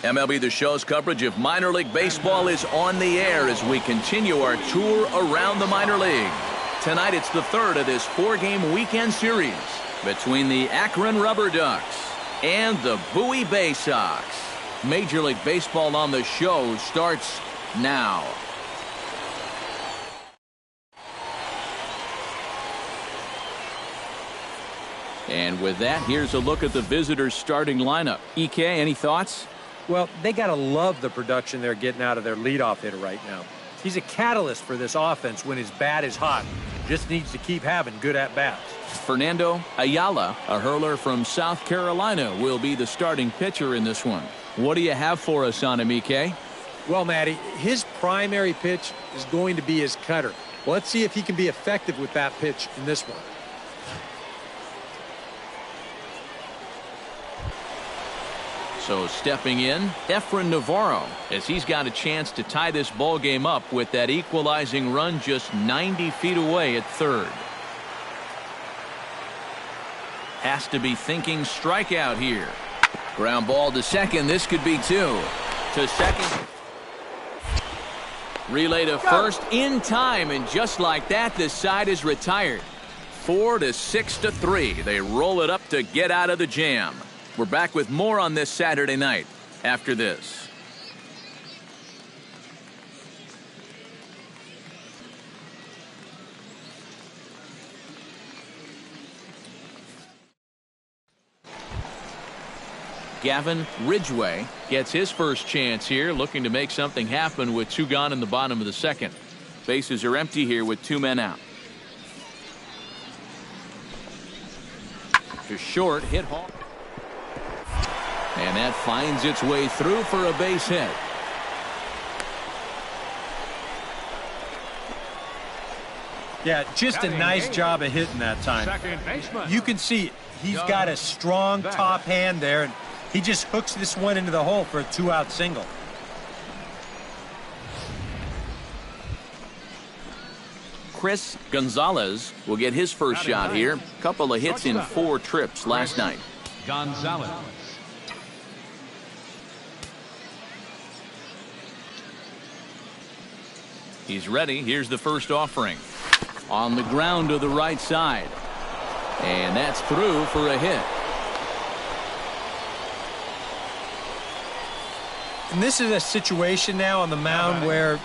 MLB The Show's coverage of minor league baseball is on the air as we continue our tour around the minor league. Tonight it's the third of this four-game weekend series between the Akron Rubber Ducks and the Bowie Bay Sox. Major League Baseball on the Show starts now. And with that, here's a look at the visitors' starting lineup. EK, any thoughts? Well, they got to love the production they're getting out of their leadoff hitter right now. He's a catalyst for this offense when his bat is hot. Just needs to keep having good at-bats. Fernando Ayala, a hurler from South Carolina, will be the starting pitcher in this one. What do you have for us on him, EK? Well, Matty, his primary pitch is going to be his cutter. Well, let's see if he can be effective with that pitch in this one. So stepping in, Efren Navarro, as he's got a chance to tie this ball game up with that equalizing run just 90 feet away at third. Has to be thinking strikeout here. Ground ball to second. This could be two. To second. Relay to first in time, and just like that, this side is retired. 4-6-3. They roll it up to get out of the jam. We're back with more on this Saturday night after this. Gavin Ridgway gets his first chance here, looking to make something happen with two gone in the bottom of the second. Bases are empty here with two men out. To short, hit hard. And that finds its way through for a base hit. Yeah, just a nice job of hitting that time. You can see he's got a strong top hand there, and he just hooks this one into the hole for a two-out single. Chris Gonzalez will get his first shot here. Couple of hits in 4 trips last night. Gonzalez. He's ready. Here's the first offering. On the ground to the right side. And that's through for a hit. And this is a situation now on the mound where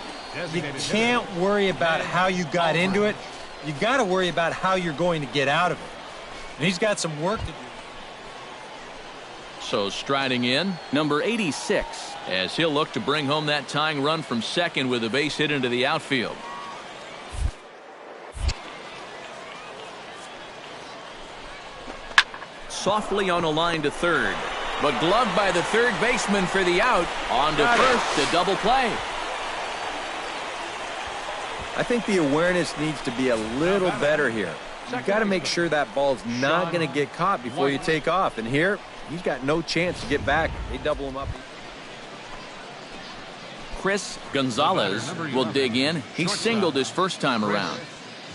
you can't worry about how you got into it. You got to worry about how you're going to get out of it. And he's got some work to do. So striding in, number 86, as he'll look to bring home that tying run from second with a base hit into the outfield. Softly on a line to third, but gloved by the third baseman for the out. On to first, the double play. I think the awareness needs to be a little better here. You've got to make sure that ball's not going to get caught before you take off. And here, he's got no chance to get back. They double him up. Chris Gonzalez will dig in. He singled his first time around.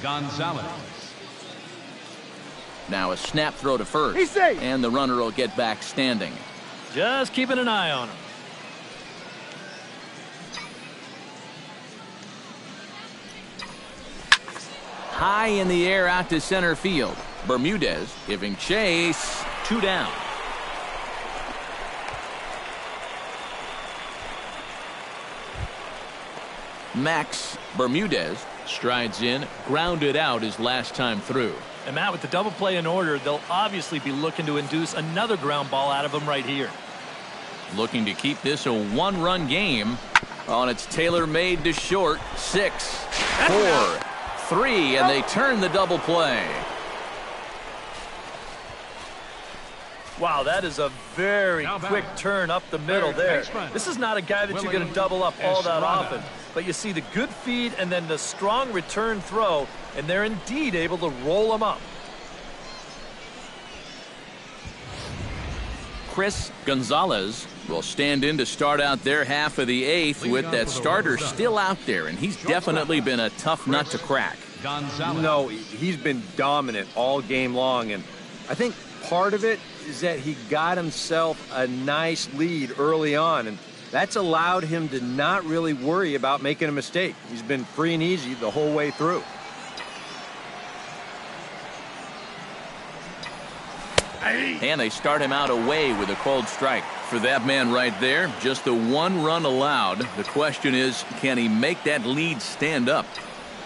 Gonzalez. Now a snap throw to first. And the runner will get back standing. Just keeping an eye on him. High in the air out to center field. Bermudez giving chase. 2 down. Max Bermudez strides in, grounded out his last time through. And Matt, with the double play in order, they'll obviously be looking to induce another ground ball out of him right here. Looking to keep this a 1-run game. On its tailor-made to short. 6, 4, 3, and they turn the double play. Wow, that is a very quick turn up the middle there. This is not a guy that you're going to double up all that often. But you see the good feed and then the strong return throw, and they're indeed able to roll him up. Chris Gonzalez will stand in to start out their half of the 8th with that starter still out there, and he's definitely been a tough nut to crack. No, he's been dominant all game long, and I think part of it is that he got himself a nice lead early on, and that's allowed him to not really worry about making a mistake. He's been free and easy the whole way through. And they start him out away with a called strike. For that man right there, just the one run allowed. The question is, can he make that lead stand up?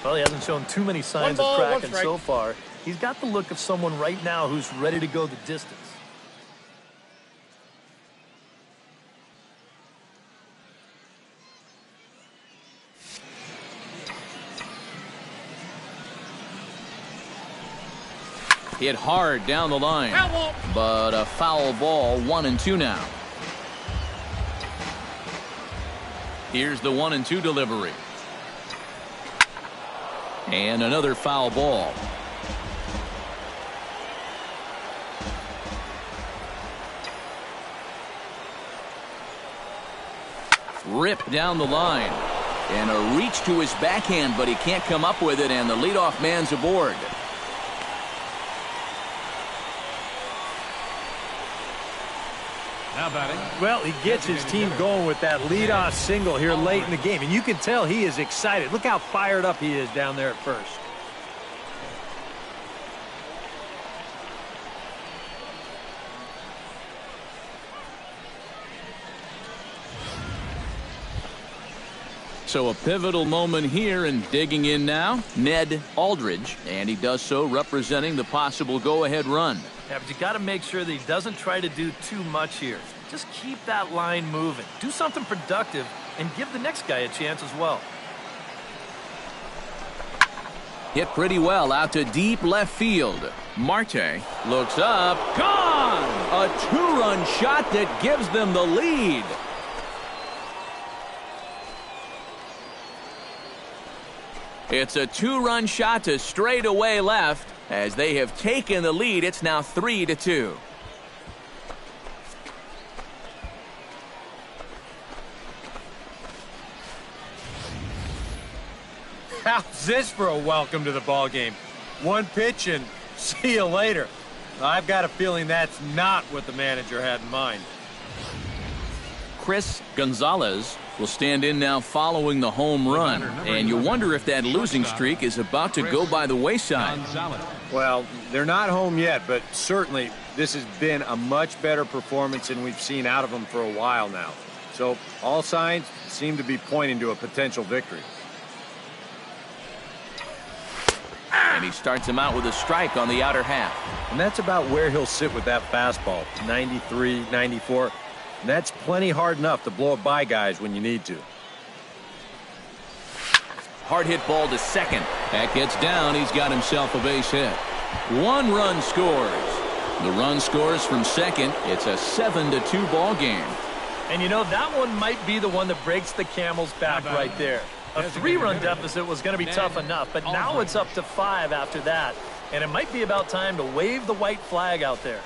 Well, he hasn't shown too many signs of cracking so far. He's got the look of someone right now who's ready to go the distance. Hit hard down the line, but a foul ball, 1-2 now. Here's the 1-2 delivery. And another foul ball. Rip down the line. And a reach to his backhand, but he can't come up with it, and the leadoff man's aboard. Now batting. Well, he gets his team going with that leadoff single here late in the game, and you can tell he is excited. Look how fired up he is down there at first. So a pivotal moment here, and digging in now, Ned Aldridge, and he does so representing the possible go-ahead run. Yeah, but you got to make sure that he doesn't try to do too much here. Just keep that line moving. Do something productive and give the next guy a chance as well. Hit pretty well out to deep left field. Marte looks up. Gone! A two-run shot that gives them the lead. It's a two-run shot to straightaway left. As they have taken the lead, it's now 3-2. How's this for a welcome to the ball game? One pitch and see you later. I've got a feeling that's not what the manager had in mind. Chris Gonzalez will stand in now following the home run. And you wonder if that losing streak is about to go by the wayside. Well, they're not home yet, but certainly this has been a much better performance than we've seen out of them for a while now. So all signs seem to be pointing to a potential victory. And he starts him out with a strike on the outer half. And that's about where he'll sit with that fastball, 93, 94. And that's plenty hard enough to blow it by guys when you need to. Hard hit ball to second. That gets down. He's got himself a base hit. One run scores. The run scores from second. It's a 7-2 ball game. And you know, that one might be the one that breaks the camel's back right there. A 3-run deficit was going to be tough enough, but now it's up to 5 after that. And it might be about time to wave the white flag out there.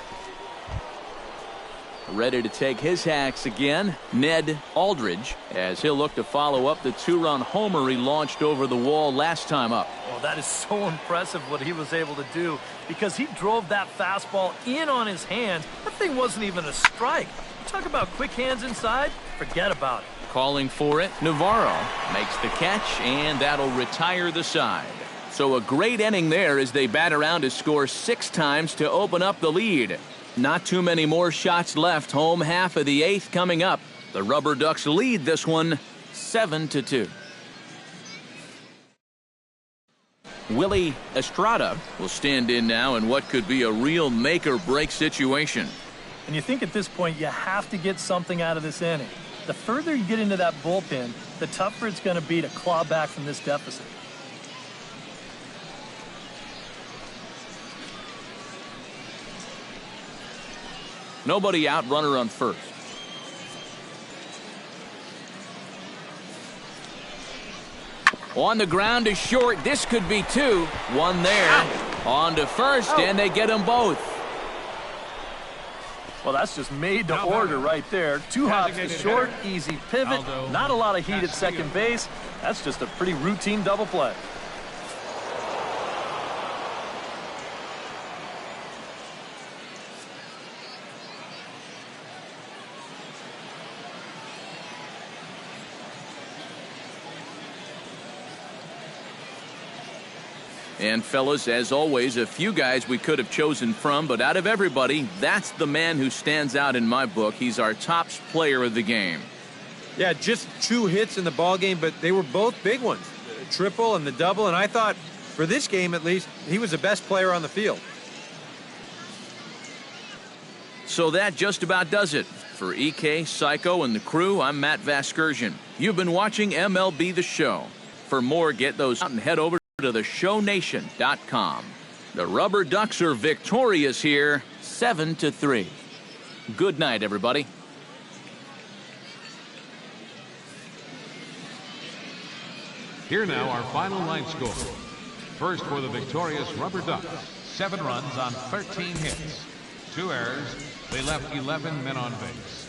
Ready to take his hacks again, Ned Aldridge, as he'll look to follow up the 2-run homer he launched over the wall last time up. Well, that is so impressive what he was able to do, because he drove that fastball in on his hands. That thing wasn't even a strike. You talk about quick hands inside, forget about it. Calling for it, Navarro makes the catch, and that'll retire the side. So a great inning there as they bat around to score 6 times to open up the lead. Not too many more shots left. Home half of the 8th coming up. The Rubber Ducks lead this one 7-2. Willie Estrada will stand in now in what could be a real make-or-break situation. And you think at this point you have to get something out of this inning. The further you get into that bullpen, the tougher it's going to be to claw back from this deficit. Nobody out, runner on first. On the ground to short. This could be 2. One there. On to first, and they get them both. Well, that's just made to order right there. 2 hops to short, easy pivot, not a lot of heat at second base. That's just a pretty routine double play. And fellas, as always, a few guys we could have chosen from, but out of everybody, that's the man who stands out in my book. He's our top player of the game. Yeah, just 2 hits in the ball game, but they were both big ones. The triple and the double, and I thought, for this game at least, he was the best player on the field. So that just about does it. For EK, Psycho, and the crew, I'm Matt Vasgersian. You've been watching MLB The Show. For more, get those out and head over to theshownation.com. The Rubber Ducks are victorious here, 7-3. Good night, everybody. Here now, our final line score. First for the victorious Rubber Ducks, 7 runs on 13 hits. 2 errors. They left 11 men on base.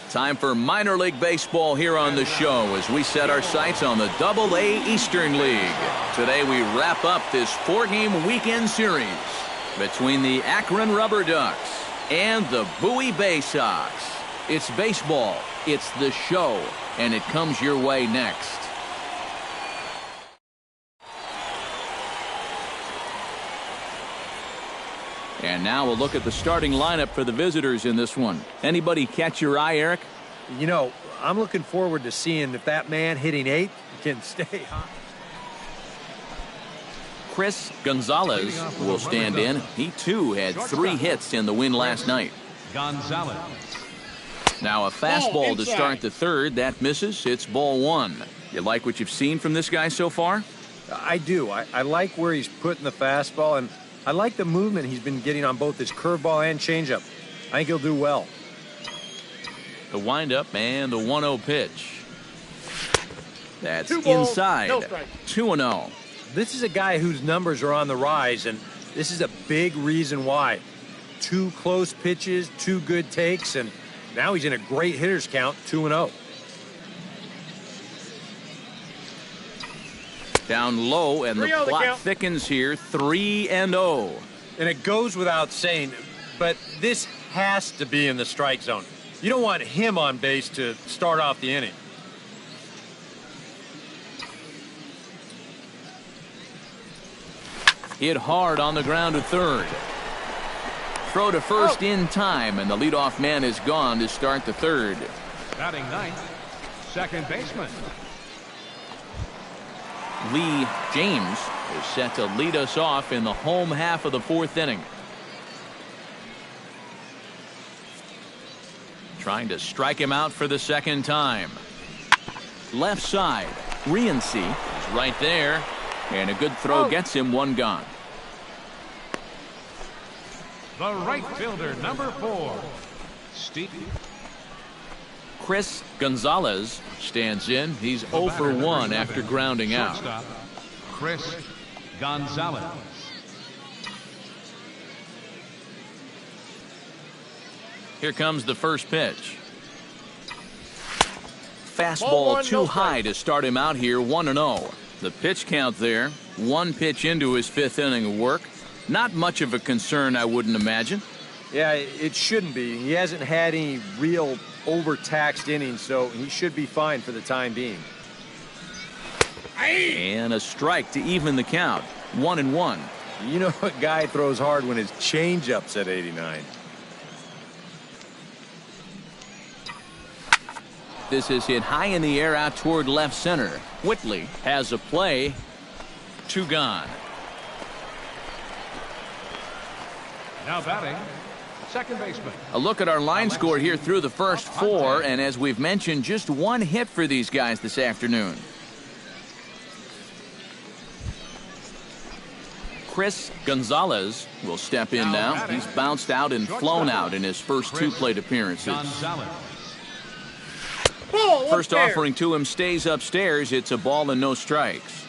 Time for minor league baseball here on the show as we set our sights on the Double-A Eastern League. Today we wrap up this 4-game weekend series between the Akron Rubber Ducks and the Bowie Bay Sox. It's baseball, it's the show, and it comes your way next. And now we'll look at the starting lineup for the visitors in this one. Anybody catch your eye, Eric? You know, I'm looking forward to seeing if that man hitting 8 can stay hot. Chris Gonzalez will stand in. He, too, had 3 hits in the win last night. Gonzalez. Now a fastball to start the third. That misses. It's ball 1. You like what you've seen from this guy so far? I do. I like where he's putting the fastball, and I like the movement he's been getting on both his curveball and changeup. I think he'll do well. The windup and the 1-0 pitch. That's inside. 2-0. This is a guy whose numbers are on the rise, and this is a big reason why. 2 close pitches, 2 good takes, and now he's in a great hitter's count, 2-0. Down low, and the plot thickens here, 3-0. And it goes without saying, but this has to be in the strike zone. You don't want him on base to start off the inning. Hit hard on the ground to third. Throw to first in time, and the leadoff man is gone to start the third. Batting ninth, second baseman. Lee James is set to lead us off in the home half of the 4th inning. Trying to strike him out for the second time. Left side. Rienzi is right there. And a good throw gets him 1 gone. The right fielder, number 4, Steve. Chris Gonzalez stands in. He's 0 for 1 after grounding out. Shortstop, Chris Gonzalez. Here comes the first pitch. Fastball too high to start him out here, 1-0. The pitch count there, 1 pitch into his 5th inning of work. Not much of a concern, I wouldn't imagine. Yeah, it shouldn't be. He hasn't had any real overtaxed innings, so he should be fine for the time being. And a strike to even the count, 1-1. You know a guy throws hard when his changeup's at 89. This is hit high in the air out toward left center. Whitley has a play. 2 gone. Now batting, second baseman. A look at our line score here through the first 4, and as we've mentioned, just 1 hit for these guys this afternoon. Chris Gonzalez will step in now. He's bounced out and flown out in his first 2 plate appearances. First offering to him stays upstairs. It's a ball and no strikes.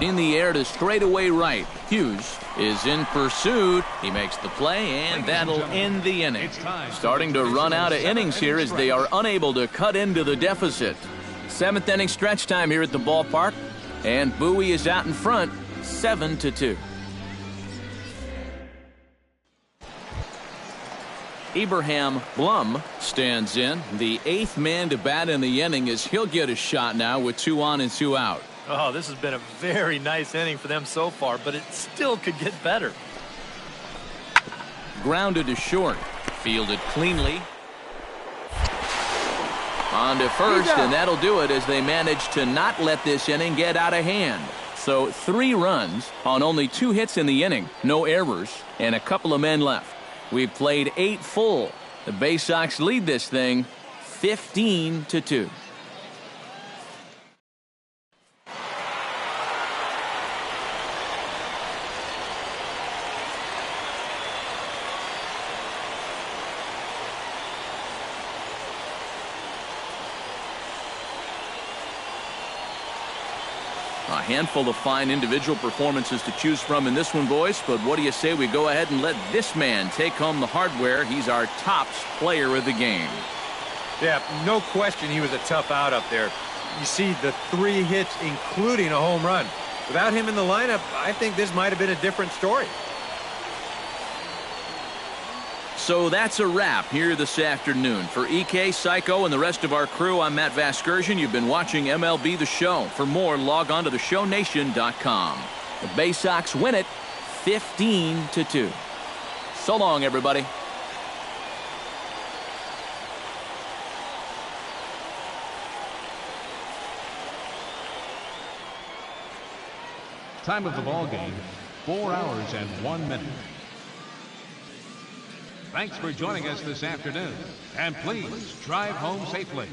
In the air to straightaway right. Hughes is in pursuit. He makes the play, and that'll end the inning. Starting to run out of innings here as they are unable to cut into the deficit. 7th inning stretch time here at the ballpark, and Bowie is out in front, 7-2. Abraham Blum stands in. The 8th man to bat in the inning as he'll get a shot now with 2 on and 2 out. Oh, this has been a very nice inning for them so far, but it still could get better. Grounded to short. Fielded cleanly. On to first, and that'll do it as they manage to not let this inning get out of hand. So 3 runs on only 2 hits in the inning, no errors, and a couple of men left. We've played 8 full. The Bay Sox lead this thing 15-2. A handful of fine individual performances to choose from in this one, boys. But what do you say we go ahead and let this man take home the hardware? He's our tops player of the game. Yeah, no question he was a tough out up there. You see the 3 hits, including a home run. Without him in the lineup, I think this might have been a different story. So that's a wrap here this afternoon. For EK, Psycho, and the rest of our crew, I'm Matt Vasgersian. You've been watching MLB The Show. For more, log on to theshownation.com. The Bay Sox win it 15-2. So long, everybody. Time of the ball game, 4 hours and 1 minute. Thanks for joining us this afternoon, and please drive home safely.